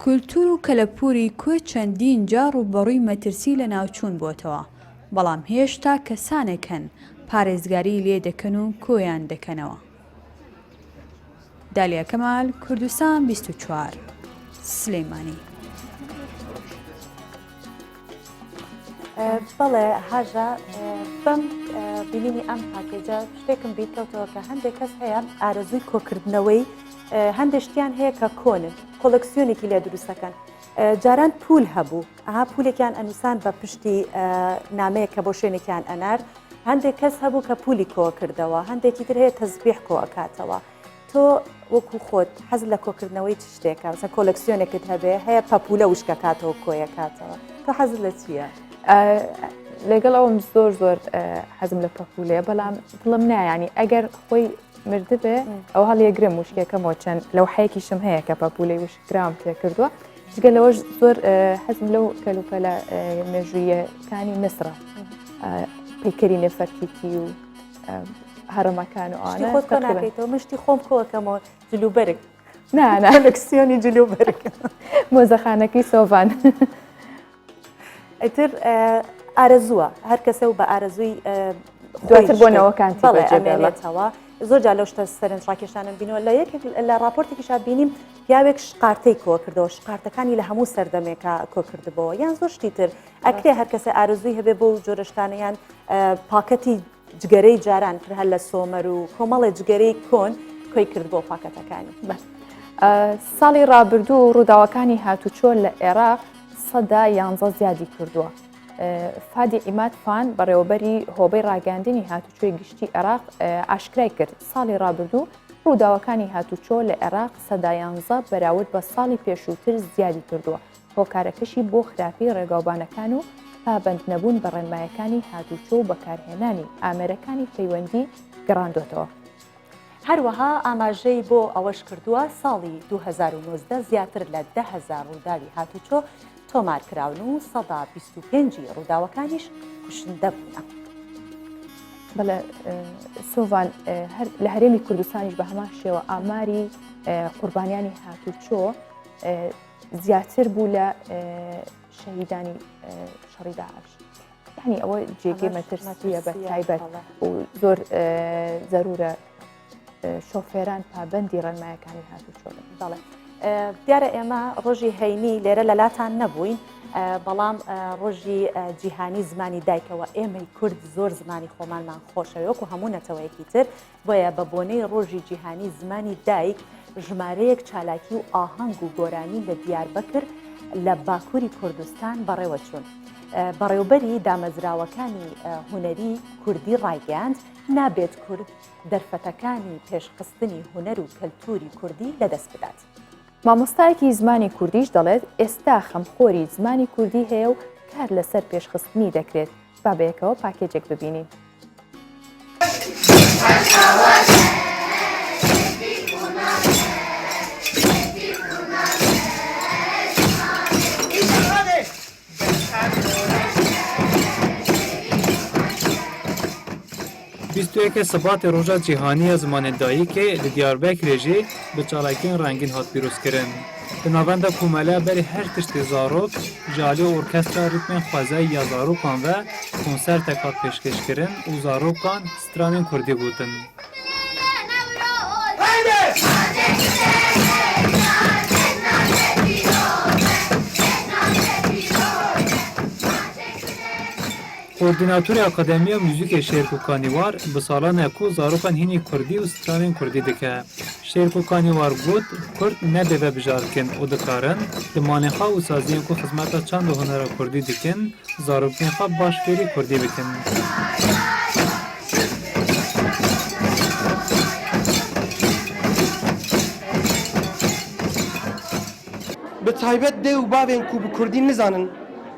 [SPEAKER 4] کولتور و کەلەپوری کوێ چەندین جار و بەڕووی مەترسی لە ناوچوون بۆتەوە بەڵام هێشتا کەسانێک هەن پارێزگاری لێ دەکەن و کۆیان دەکەنەوە. دالیا کەمال، کوردستان 24 سلەیمانی.
[SPEAKER 2] بەڵێ هاژە بەم بینینی ئەم پاکێجە شتێکم بیرکەوتەوە کە هەندێک کەس هەیە ئارەزووی کۆکردنەوەی هەندێشتیان هەیە کە کۆنن کۆلەکسیۆنێکی لێ دروستەکەن جاران پول هەبوو ئەها پولێکیان ئەنووسان بە پشتی نامەیە کە بۆ شوێنێکیان ئەنار هەندێک کەس هەبوو کە پولی کۆ کردەوە هەندێکی تر هەیە تەزبیح کۆکاتەوە تۆ وەکو خۆت حەز لە کۆکردنەوەی چ شتێکە مثلا کۆلەکسیۆنێکت هەبێ هەیە پەپولە وشکەکاتەوە کۆیەکاتەوە تۆ حەز لە چییە؟
[SPEAKER 1] لەگەڵ ئەوم زۆر حەزم لە پەپولەیە بەڵام دڵم نایانی ئەگەر خۆی مردبێ ئەو هەڵیەگرم وشکێکەمەوە چەند لەو حەیەکیشم هەیە کە پەپولەی وشکرام پێ کردووە جگە لەوەش زۆر حەزم لەو کەلوپەلە مێژوویەکانی مسرە پەیکەری نێفەرکیکی و هەرەمەکان و ئانە
[SPEAKER 2] خۆت کۆ ناکەیتەوە مشتی خۆم کۆکەمەوە جلوبەرگ
[SPEAKER 1] کۆلەکسیۆنی جلوبەرگ مۆزەخانەکەی سۆڤان
[SPEAKER 2] ئەتر ئارەزووە هەر کەسە و بە ئارەزووی
[SPEAKER 1] دواتر بۆنەوەکان
[SPEAKER 2] ئەمێنێتەوە زۆر جا لەو شتە سەرنجڕاکێشانم بینەوە لە یەکێک لە راپۆرتێکیشا بینیم پیاوێک شقارتەی کۆ کردەوە شقارتەکانی لە هەموو سەردەمێکە کۆ کردبەوە یان زۆر شتی تر ئەکرێ هەر کەسە ئارزووی هەبێ بۆ جۆرەشتانەیان پاکەتی جگەرەی جاران تر هەر لە سۆمەر و کۆمەڵێ جگەرەی کۆن کۆی کرد بۆ پاکەتەکانی
[SPEAKER 1] ساڵی ڕابردوو ڕووداوەکانی هاتوچۆ لە عێراق سەدا 11 زیادی کردووە فادی عیماد فان بەڕێوەبەری هۆبەی ڕاگەاندنی هاتوچۆی گشتی عێراق ئاشکرای کرد ساڵی ڕابردوو ڕووداوەکانی هاتوچۆ لە عێراق سەدا 11 بەراورد بە ساڵی پێشووتر زیادی کردووە هۆکارەکەشی بۆ خراپی ڕێگاوبانەکان و پابەند نەبوون بە ڕێنمایەکانی هاتوچۆ و بەکارهێنانی ئامێرەکانی پەیوەندی گەڕاندۆتەوە
[SPEAKER 2] هەروەها ئاماژەی بۆ ئەوەش کردووە ساڵی 2019 زیاتر لە 10,000 ڕووداوی هاتوچۆ تۆمارکراون و 125 ڕووداوەکانیش کوشندە بوون.
[SPEAKER 1] بەڵێ سۆڤان لە هەرێمی کوردستانیش بە هەمان شێوە ئاماری قوربانیانی هاتوچۆ زیاتر بوو لە شەهیدانی شەڕی داعش یعنی ئەوە جێگەی مەترسیە بە تایبەت و زۆر زەرورە شۆفێران پابەندی ڕێنمایەکانی هاتوچۆ
[SPEAKER 2] بەڵێ دیارە ئێمە ڕۆژی هەینی لێرە لەلاتان نەبووین بەڵام ڕۆژی جیهانی زمانی دایکەوە ئێمەی کورد زۆر زمانی خۆمانمان خۆشەوەکو هەموو نەتەوەیەکی تر بۆیە بە بۆنەی ڕۆژی جیهانی زمانی دایک ژمارەیەک چالاکی و ئاهەنگ و گۆرانی لە دیاربەکر لە باکووری کوردستان بەڕێوە چوون. بەڕێوبەری دامەزراوەکانی هونەری کوردی ڕایگەاند نابێت کورد دەرفەتەکانی پێشقستنی هونەر و کەلتوری کوردی لەدەست بدات.
[SPEAKER 1] مامۆستایەکی زمانی کوردیش دەڵێت ئێستا خەمخۆری زمانی کوردی هەیە و کار لەسەر پێشخستنی دەکرێت با بەیەکەوە پاکێجێک ببینین.
[SPEAKER 6] بیستویەکە سەباتێ ڕۆژە جیهانیە زمانە دایکێ لە دیاربەکرێ ژێ بە چالاکیان ڕەنگین هات پیرۆزکردن. Di navenda Komele berê her tiştê zarok, ji aliyê orkestra ritmên xwezayî ya zarokan ve konserteka pêşkêşkirin û zarokan stranên Kurdî gotin. Koordinatörê Akademiya Müzîkê Şêrko Kanîwar bi salan ku zarokan hînî Kurdî û stranên Kurdî dike. Şêrko Kanîwar got Kurd nedeve bijarkin û dikarin di malên xwe û saziyên ku xizmeta çand û hunera Kurdî dikin, zarokên xwe baş fêrî Kurdî bikin.
[SPEAKER 7] Bi taybet dê û bavên ku bi Kurdî nizanin,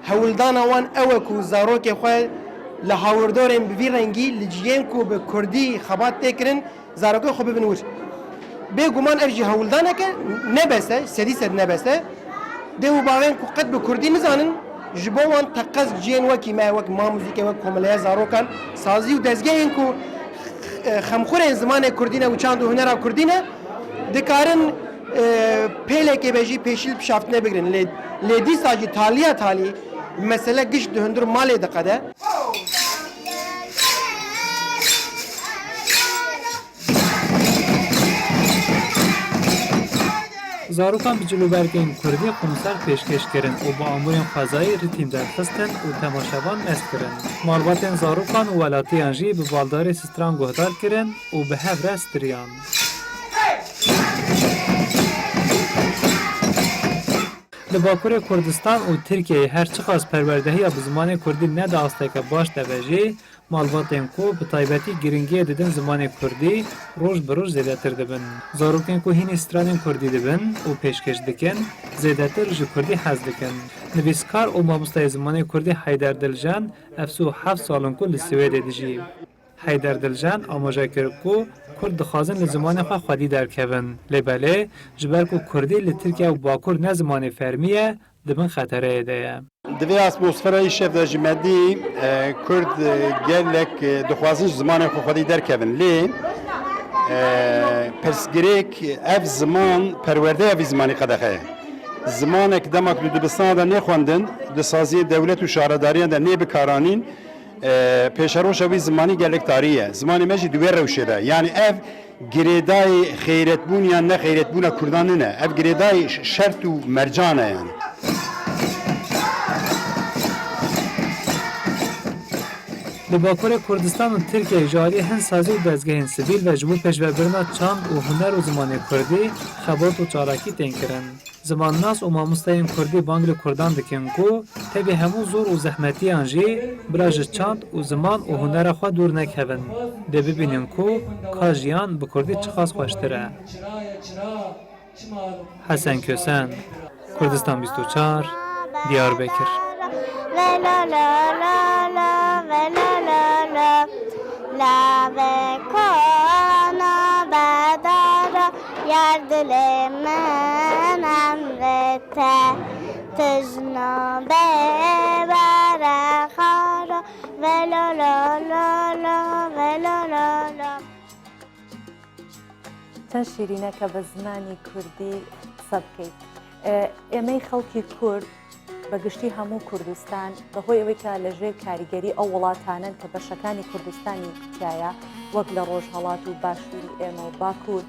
[SPEAKER 7] hewildana wan ew e ku zarokê xwe li hawirdorên bi vî rengî li ciyên ku bi Kurdî xebat tê kirin, zarokê xwe bibin wir. Bêguman ev jî hewildaneke nebese, sedî sed nebese, dê û bavên ku qet bi Kurdî nizanin, ji bo wan teqez ciyên wekî me, wek ma muzîkê, wek komeleya zarokan, sazî û dezgehên ku xemxurên zimanê Kurdî ne û çand û hunera Kurdî ne, dikarin pêlekê ve jî pêşîl pişaftine bigirin. Lê dîsa jî taliya talî mesele giş di hundir malê diqede.
[SPEAKER 6] Zarokan bi cilûbergên Kurdî konser pêşkêş kirin û bi amûrên xwezayî ritîm derxistin û temaşevan mest kirin. Malbatên zarokan û welatiyan jî bi baldarê stran guhdar kirin û bi hev re stiriyan. Li Bakurê Kurdistan û Tirkiyeyê her çi qas perwerdehiya bi zimanê Kurdî nede asteke baş deve jî, malbatên ku bi taybetî giringiyê didin zimanê Kurdî roj bi roj zêdetir dibin. Zarokên ku hînî stranên Kurdî dibin û pêşkêş dikin, zêdetir ji Kurdî hez dikin. Nivîskar û mamosteyê zimanê Kurdî Heyder Diljan efsû heft salin ku li Swêdê dijî. Heyder Diljan amaje kir ku Kurd dixwazin li zimanê xwe xwedî derkevin. Lêbelê ji ber ku Kurdî li Tirkiye û Bakur ne zimanê fermî ye, dibin xetereyê de ye.
[SPEAKER 8] Di vê atmosferayê şev de ji medî Kurd gelek dixwazin ji zimanê xwe xwedî derkevin. Lê pirsgirêk ev ziman perwerdeya vî zimanê qedexe ye. Zimanek demak li dibistana de nêxwendin, di saziyê dewlet û şaredariyan de nê bikaranîn, pêşeroşa wî zimanî gelek tarî ye. Zimanê me jî di wê rewşê de. Yani ev girêdayê xêretbûn yan ne xêretbûna Kurdan nine. Ev girêdayê şert û mercan e yani.
[SPEAKER 6] Li Bakurê Kurdistan û Tirkiyeyê ji aliyê hin sazî û dezgehên sivîl ve ji bo pêşvebirina çand û huner û zimanê Kurdî xebat û çalakî tên kirin. Zimannas û mamosteyên Kurdî bang li Kurdan dikin ku tevê hemû zor û zehmetiyan jî bira ji çand û ziman û hunera xwe dûr nekevin. Dê bibînin ku ka jiyan bi Kurdî çi qas xweştir e. Hesen Kösen, Kurdistan 24, Diyarbekir.
[SPEAKER 9] La ve kona bedara yer dilemen emrete tüzna bebere khara ve la la la la ve la la la.
[SPEAKER 2] چەند شیرینەکە بە زمانی کوردی قسە بکەیت. ئێمەی خەڵکی کورد بەگشتی هەموو کوردستان بەهۆی ئەوەی کە لەژێر کاریگەری ئەو وڵاتانن کە بەشەکانی کوردستانی تایە وەک لە ڕۆژهەڵات و باشووری ئێمە و باکوور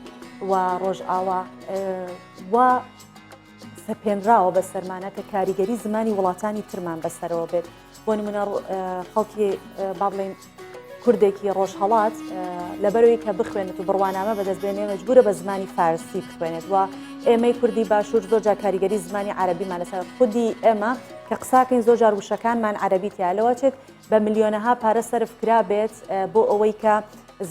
[SPEAKER 2] و ڕۆژئاوا و سەپێنراوە بە سەرمانە کە کاریگەری زمانی وڵاتانی ترمان بەسەرەوە بێت. بۆ نمونە خەڵکی با بڵێن کوردێکی ڕۆژهەڵات لەبەرەوەی کە بخوێنێت و بڕوانامە بەدەستبێنێ مەجبورە بە زمانی فارسی بخوێنێت و ئێمەی کوردی باشوور زۆرجار کاریگەری زمانی عەرەبیمان لەسەر خودی ئێمە کە قساکەین زۆرجار وشەکانمان عەرەبی تیالەوە چێت بە ملیۆنەها پارە سەرفکرا بێت بۆ ئەوەی کە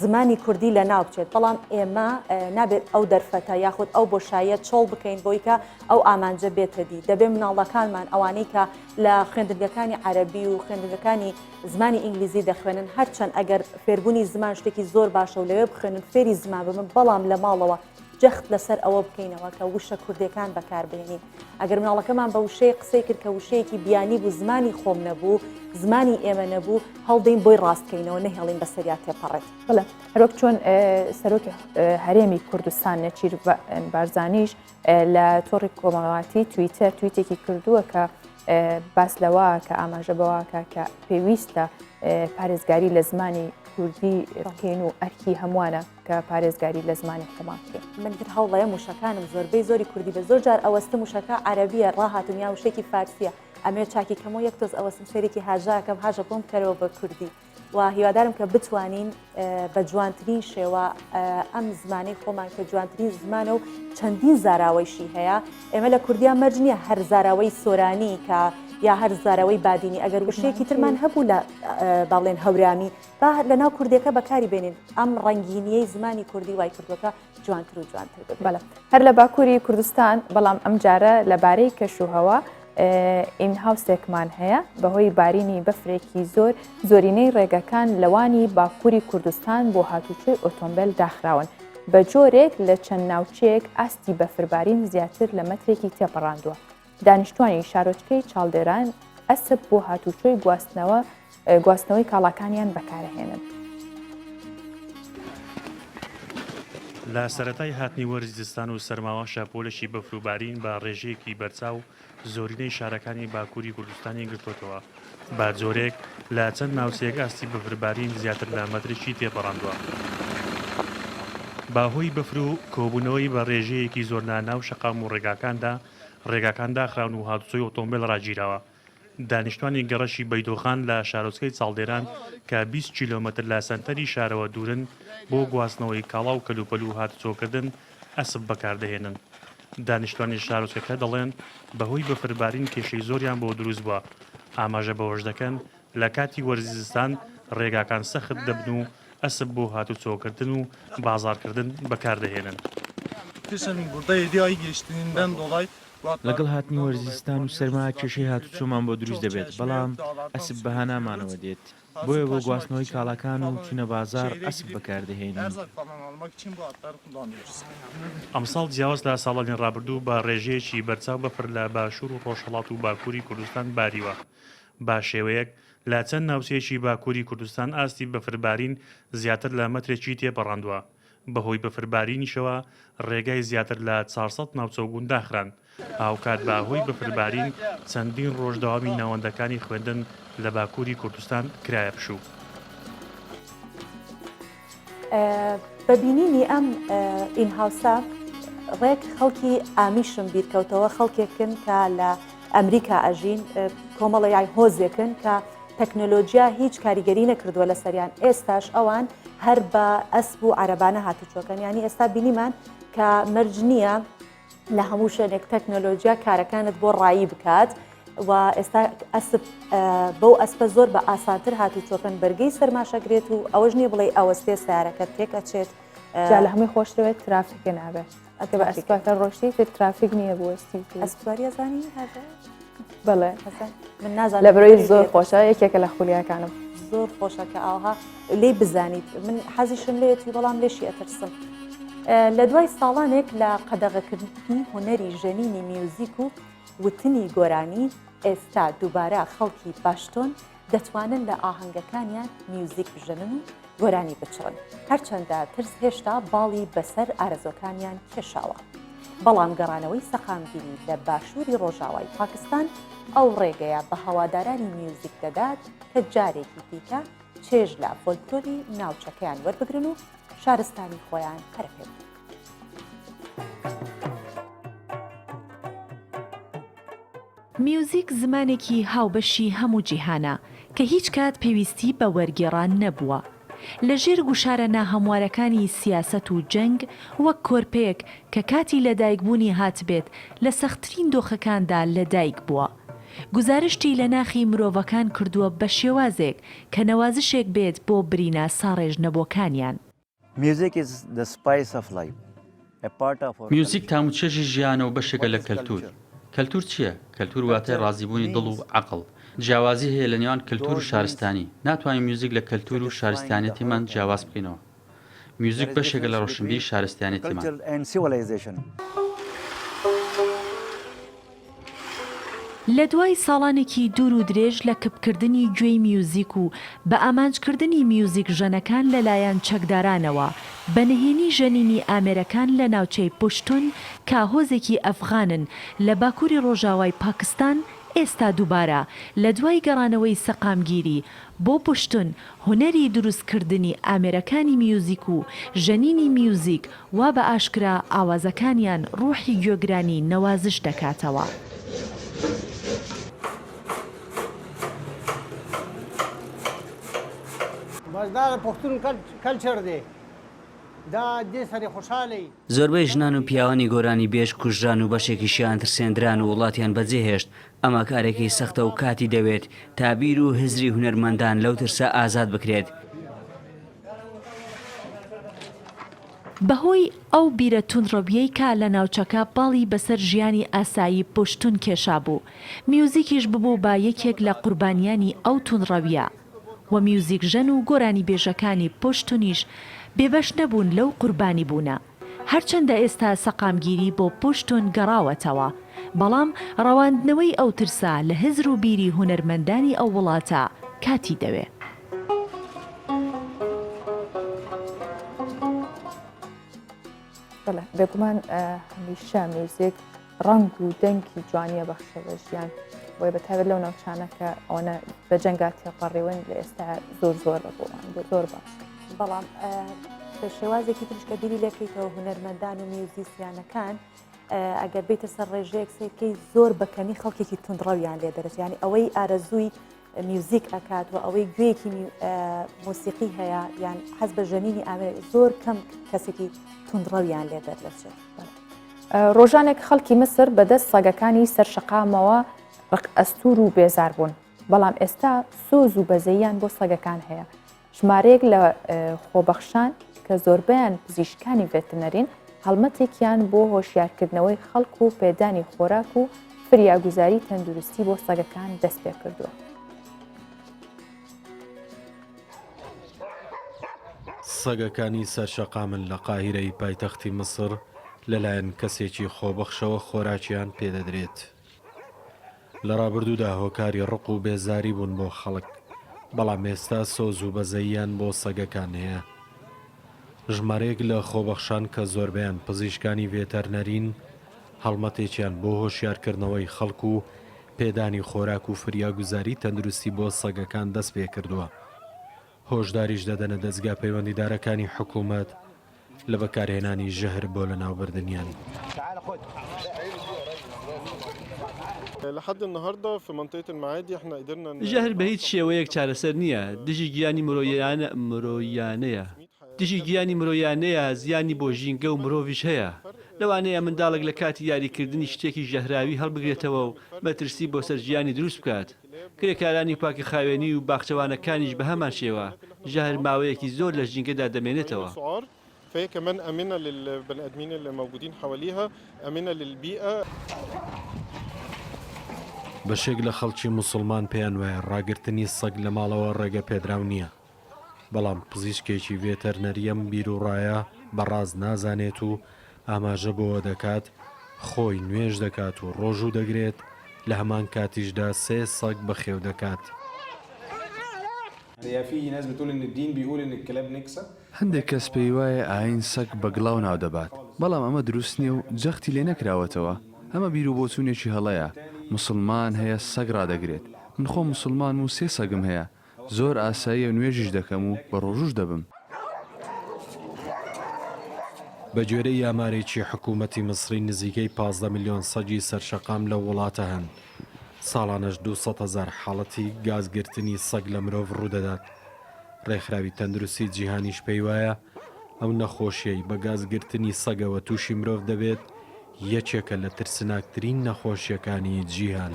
[SPEAKER 2] زمانی کوردی لە ناو بچێت. بەڵام ئێمە نابێت ئەو دەرفەتە یاخود ئەو بۆشاییە چۆڵ بکەین بۆی کە ئەو ئامانجە بێتە دی. دەبێت مناڵەکانمان ئەوانەی کە لە خوێندنگەکانی عەرەبی و خوێندنگەکانی زمانی ئینگلیزی دەخوێنن هەرچەند ئەگەر فێربوونی زمان شتێکی زۆر باشە و لەوێ بخوێنن فێری زمان بمن، بەڵام لە ماڵەوە جەخت لەسەر ئەوە بکەینەوە کە وشە کوردەکان بەکاربێنین ئەگەر مناڵەکەمان بە وشەیە قسەی کرد کە وشەیەکی بیانی بوو زمانی خۆم نەبوو زمانی ئێمە نەبوو هەڵدەین بۆی ڕاستکەینەوە نەهێڵین بەسەریا تێپەڕێت
[SPEAKER 1] بڵێ هەروەک چۆن سەرۆکی هەرێمی کوردستان نەچیر بارزانیش لە تۆڕی کۆمەڵاتی تویتر تویتێکی کردووە کە باس لەوە کە ئاماژە بەوەکە کە پێویستە پارێزگاری لە زمانی کوردی بکەین و ئەرکی هەمووانە کە پارێزگاری لە زمانی خۆمان بکەین
[SPEAKER 2] من تر هەوڵەیە موشەکانم زۆربەی زۆری کوردی بە زۆر جار ئەوەستە موشەکە عەرەبیە ڕاهاتم یا وشێکی فارسیە ئەمێ چاکی کەمەوە یەک تۆز ئەوەستم سێرێکی هاژاکەم هاژە بۆم بکەرەوە بە کوردی و هیوادارم کە بتوانین بە جوانترین شێوە ئەم زمانەی خۆمان کە جوانترین زمانە و چەندین زاراوەیشی هەیە ئێمە لە کوردیا مەرج نییە هەر زاراوەی سۆرانی کە یا هەر زاراوەی بادینی ئەگەر وشەیەکی ترمان هەبوو لە باڵێن هەورامی با لەناو کوردەکە بەکاری بێنین ئەم ڕەنگینیەی زمانی کوردی وای کردوەکە جوانتر و جوانتر
[SPEAKER 1] بەڵێ هەر لە باکووری کوردستان بەڵام ئەم جارە لەبارەی کەشوهەوە ئین هاوسێکمان هەیە بەهۆی بارینی بەفرێکی زۆرینەی ڕێگەکان لەوانی باکووری کوردستان بۆ هاتوچۆی ئۆتۆمبیل داخراون بە جۆرێک لە چەند ناوچەیەک ئاستی بەفربارین زیاتر لە مەترێکی تێپەڕاندووە دانیشتوانی شارۆچکەی چاڵدێران ئەسب بۆ هاتوچۆی گواستنەوەی کاڵاکانیان بەکارهێنن
[SPEAKER 10] لە سەرەتای هاتنی وەرزستان و سەرماوە شاپۆلەشی بەفروبارین بە ڕێژەیەکی بەرچاو زۆرینەی شارەکانی باکووری کوردستانی گرتوتەوە با جۆرێک لە چەند ناوچەیەک ئاستی بەفربارین زیاتر لە مەترێکی تێپەڕاندووە باهۆی بەفر و کۆبوونەوەی بە ڕێژەیەکی زۆر ناناو شەقام و ڕێگاکان داخراون و هاتوچۆی ئۆتۆمبیل ڕاگیراوە دانیشتوانی گەڕەشی بەیدۆخان لە شارۆچکەی چاڵدێران کە 20 کیلۆمەتر لە سەنتەری شارەوە دوورن بۆ گواستنەوەی کاڵا و کەلوپەل و هاتوچۆکردن ئەسب بەکاردەهێنن دانیشتوانی شارۆچکەکە دەڵێن بەهۆی بەفربارین کێشەی زۆریان بۆ دروست بووە ئاماژە بەوەش دەکەن لە کاتی وەرزستان ڕێگاکان سەخت دەبن و ئەسب بۆ هاتوچۆکردن و بازارکردن بەکاردەهێنن
[SPEAKER 11] لەگەڵ هاتنی وەرزستان و سەرما کێشەی هاتوچۆمان بۆ دروست دەبێت بەڵام ئەسب بەهانامانەوە دێت بۆیە بۆ گواستنەوەی کاڵەکان و چونە بازار ئەسب بەکاردەهێنین
[SPEAKER 10] ئەمساڵ جیاواز لە ساڵانی ڕابردوو بە ڕێژەیەکی بەرچاو بەفر لە باشوور و ڕۆژهەڵات و باکووری کوردستان باریوە با شێوەیەک لە چەند ناوچەیەکی باکووری کوردستان ئاستی بەفربارین زیاتر لە مەترێکی تێپەڕاندووە بەهۆی بەفربارینیشەوە ڕێگای زیاتر لە 400 ناوچەوگون داخران هاوکات باهۆی بەفربارین چەندین ڕۆژداوامی ناوەندەکانی خوێندن لە باکووری کوردستان کرایە پشوو
[SPEAKER 2] بەبینینی ئەم ئینهاوسا ڕێک خەڵکی ئامیشم بیرکەوتەوە خەڵکێکن کە لە ئەمریکا ئەژین کۆمەڵی هۆزێکن کە تەکنۆلۆژیا هیچ کاریگەری نەکردووە لە سەریان ئێستاش ئەوان هەر بە ئەسب و عەرەبانە هاتوچۆکەن ینی ئێستا بینیمان کە مەرج نییە لە هەموو شوێنێک تەکنۆلۆژیا کارەکانت بۆ ڕایی بکات و ئێستا ئەسب بەو ئەسپە زۆر بە ئاسانتر هاتوچۆکەن بەرگەی سەرماشەگرێت و ئەوەش نییە بڵێ ئەوەستێ سیارەکەت تێکەچێت
[SPEAKER 1] جا لە هەمووی خۆشەوێت ترافیکە نابێت ئەگە بە ئەسپاکە ڕۆشتی تر ترافیک نییە بوەستی
[SPEAKER 2] ئەسپواری زانی
[SPEAKER 1] بڵێ
[SPEAKER 2] من نازانم
[SPEAKER 1] لە بەرەوەی زۆر خۆشە یەکێکە لە خولیاکانم
[SPEAKER 2] زۆر خۆشە کە ئاها لێ بزانیت من حەزیشم لێتی بەڵام لێشی ئەترسم لە دوای ساڵانێک لە قەدەغەکردنی هوەری ژەنینی میوزیک و وتنی گۆرانی ئێستا دووبارە خەڵکی باشتۆن دەتوانن لە ئاهەنگەکانیان میوزیک بژەنن و گۆرانی بچڕن هەرچەندە ترس هێشتا باڵی بەسەر ئارەزۆکانیان کێشاوە بەڵام گەڕانەوەی سەقامگیری لە باشووری ڕۆژاوای پاکستان ئەو ڕێگەیە بە هەوادارانی میوزیک دەدات کە جارێکی دیکە چێژ لە فۆلکلۆری ناوچەکەیان وەربگرن و شارستانی خۆیان پەرەپێ بکەن.
[SPEAKER 12] میوزیک زمانێکی هاوبەشی هەموو جیهانە کە هیچ کات پێویستی بە وەرگێڕان نەبووە. لەژێر گوشارە ناهەموارەکانی سیاسەت و جەنگ وەک کۆرپەیەک کە کاتی لەدایکبوونی هاتبێت لە سەختترین دۆخەکاندا لەدایک بووە. گزارشتی لە ناخی مرۆڤەکان کردووە بە شێوازێک کە نەوازشێک بێت بۆ برینە ساڕێژنەبووەکانیان.
[SPEAKER 13] میوزیک تاموچێژی ژیانە و بەشێکە لە کەلتور. کەلتور چییە؟ کەلتور واتای ڕازیبوونی دڵ و عەقڵ. جیاوازی هەیە لە نێوان کەلتور و شارستانی. ناتوانین میوزیک لە کەلتور و شارستانیەتیمان جیاواز بکەینەوە. میوزیک بەشێکە لە ڕۆشنبیری شارستیانەتیمان.
[SPEAKER 12] لە دوای ساڵانێکی دوور و درێژ لە کپکردنی گوێی میوزیک و بە ئامانجکردنی میوزیک ژەنەکان لەلایەن چەکدارانەوە بەنهێنی ژەنینی ئامێرەکان لە ناوچەی پشتون کە هۆزێکی ئەفغانن لە باکووری ڕۆژاوای پاکستان ئێستا دووبارە لە دوای گەڕانەوەی سەقامگیری بۆ پشتون هونەری دروستکردنی ئامێرەکانی میوزیک و ژەنینی میوزیک وا بە ئاشکرا ئاوازەکانیان ڕوحی گوێگرانی نەوازش دەکاتەوە.
[SPEAKER 14] زۆربەی ژنان و پیاوانی گۆرانی بێژ کوژران و بەشێکیشیان ترسێنران و وڵاتیان بەجێهێشت ئەمە کارێکی سەختە و کاتی دەوێت تا بیر و هزری هونەرمەندان لەو ترسە ئازاد بکرێت.
[SPEAKER 12] بەهۆی ئەو بیرە تونڕەویەی کا لە ناوچەکە باڵی بەسەر ژیانی ئاسایی پشتون کێشا بوو، میوزیکیش ببوو با یەکێک لە قوربانیانی ئەو تونڕەویە و میوزیک ژەن و گۆرانی بێژەکانی پشتونیش بێبەش نەبوون لەو قوربانی بوونە. هەرچەندە ئێستا سەقامگیری بۆ پشتون گەڕاوەتەوە، بەڵام ڕەواندنەوەی ئەو ترسا لە هزر و بیری هونەرمەندانی ئەو وڵاتە کاتی دەوێ.
[SPEAKER 1] بێگومان هەمیشە میوزیک ڕنگ و دەنگی جوانیە بەخشە بە ژیان بۆی بەتابێت لەو ناوچانەکە ئەوەنە بە جەنگات تێپەڕێون لە ئێستا زۆر بۆمان زۆر باش.
[SPEAKER 2] بەڵام بە شێوازێکی ترشکە بیری لەکەیتەوە هونەرمەندان و میوزیسیانەکان ئەگەر بێتە سەر ڕێژەیەک سێکەی زۆر بەکەمی خەڵکێکی تونڕەویان لێ دەرێت، یعنی ئەوەی ئارەزووی میوزیک ئەکات و ئەوەی گوێیەکی مۆسیقی هەیە یان حەز بە ژەنینی ئامێر زۆر کەم کەسێکی تونڕەویان لێ دەرێت.
[SPEAKER 1] ڕۆژانێک خەڵکی مسر بەدەست سەگەکانی سەرشقامەوە ئەستور و بێزار بوون، بەڵام ئێستا سۆز و بەزەییان بۆ سەگەکان هەیە. ژمارەیەک لە خۆبەخشان کە زۆربیان پزیشکانی ڤێتنەرین هەڵمەتێکیان بۆ هۆشیارکردنەوەی خەڵک و پێدانی خۆراک و فریاگوزاری تەندروستی بۆ سەگەکان دەست پێ کردووە.
[SPEAKER 15] سەگەکانی سەرشەقامن لە قاهیرەی پایتەختی مسر لەلایەن کەسێکی خۆبەخشەوە خۆراکیان پێدەدرێت. لە ڕابردوودا هۆکاری ڕق و بێزاری بوون بۆ خەڵک، بەڵام ئێستا سۆز و بەزەییان بۆ سەگەکان هەیە. ژمارەیەک لە خۆبەخشان کە زۆربیان پزیشکانی ڤێتەرنەرین هەڵمەتێکیان بۆ هۆشیارکردنەوەی خەڵک و پێدانی خۆراک و فریاگوزاری تەندروستی بۆ سەگەکان دەست پێ کردووە. هۆشداریش دەدەنە دەستگا پەیوەندیدارەکانی حکوومەت لە بەکارهێنانی ژەهر بۆ لە ناوبردنیان.
[SPEAKER 16] ژەهر بە هیچ شێوەیەک چارەسەر نییە، دژی گیانی مرۆیانەیە. دژی گیانی مرۆیانەیە، زیانی بۆ ژینگە و مرۆڤیش هەیە. لەوانەیە منداڵک لە کاتی یاریکردنی شتێکی ژەهراوی هەڵبگرێتەوە و مەترسی بۆ سەر ژیانی دروست بکات. کرێکارانی پاکی خاوێنی و باخچەوانەکانیش بە هەمان شێوە ژەهر ماوەیەکی زۆر لە ژینگەدا دەمێنێتەوە.
[SPEAKER 17] فهي كمان آمنة للبني آدمين اللي موجودين حواليها، آمنة للبيئة.
[SPEAKER 15] بەشێک لە خەڵکی موسڵمان پێیان وایە ڕاگررتنی سەگ لە ماڵەوە ڕێگە پێدراو نییە، بەڵام پزیشکێکی ڤێتەرنەریەم بیرروڕایە بەڕاز نازانێت و ئاماژە بۆەوە دەکات خۆی نوێژ دەکات و ڕۆژوو دەگرێت، لە هەمان کاتیشدا سێ سەگ بەخێو دەکات.
[SPEAKER 18] هەندێک کەس پێی وایە ئاین سەگ بەگڵاو ناو دەبات، بەڵام ئەمە دروست نییە و جەختی لێ نەکراوەتەوە. ئەمە بیر و بۆچوونێکی هەڵەیە. مسلمان هەیە سەگ ڕادەگرێت. من خۆ مسلمان و سێ سەگم هەیە، زۆر ئاساییە نوێژیش دەکەم و بە ڕۆژوش دەبم.
[SPEAKER 15] بە گوێرەی یامارێکی حکوومەتی مسری نزیکەی 15 میلیۆن سەگی سەرشەقام لە وڵاتە هەن. ساڵانەش 200,000 حاڵەتی گازگرتنی سەگ لە مرۆڤ ڕوودەدات. ڕێکخراوی تەندروستی جیهانیش پێی وایە ئەو نەخۆشیەی بە گازگرتنی سەگەوە تووشی مرۆڤ دەبێت یەکێکە لە ترسناکترین نەخۆشیەکانی جیهان.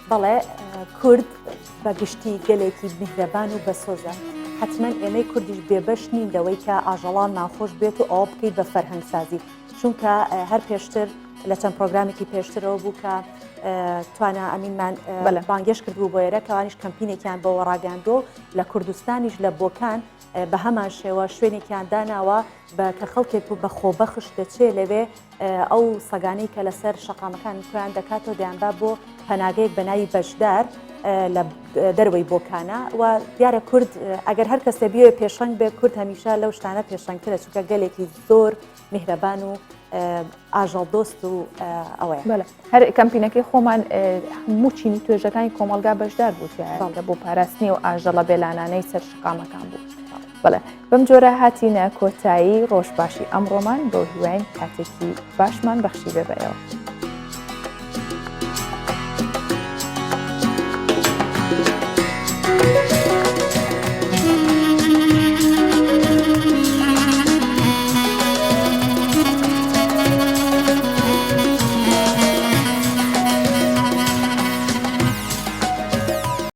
[SPEAKER 2] بەڵێ کورد بە گشتی گەلێکی میهرەبان و بەسۆزە. حتمما ئێمەی کوردیش بێبەش نین لەوەی کە ئاژەڵان ناخۆش بێت و ئەوە بکەیت بە فەرهەنگسازی، چونکە هەر پێشتر لە چەند پرۆگرامێکی پێشترەوە بوو کە توانە ئەمینمان بانگێش کردبوو بۆ ئێرە کەوانیش کەمپینێکیان بەوە ڕاگەاندۆ لە کوردستانیش لە بۆکان بە هەمان شێوە شوێنێکیان داناوە بە کە خەڵکێک بوو بە خۆبەخش دەچێ لەوێ ئەو سەگانەی کە لەسەر شەقامەکان کویان دەکاتەوە دەیانبا بۆ پەناگەیەک بەناوی بەشدار لە دەروەی بۆکانە و دیارە کورد ئەگەر هەر کەسێ بیوێ پێشەنگ بێ کورد هەمیشە لەو شتانە پێشەنگترە چونکە گەلێکی زۆر میهرەبان و ئاژەڵ دۆست و ئەوەیە
[SPEAKER 1] هەر کەمپینەکەی خۆمان هەموو چینی توێژەکانی کۆمەلگا بەشدار بوو بۆ پاراستنی و ئاژەڵە بێلانانەی سەر شقامەکان بوو. بەڵێ بەم جۆرە هاتیینە کۆتایی ڕۆژباشی ئەمڕۆمان بۆ هیواین کاتێکی باشمان بەخشی بێ بەەوە.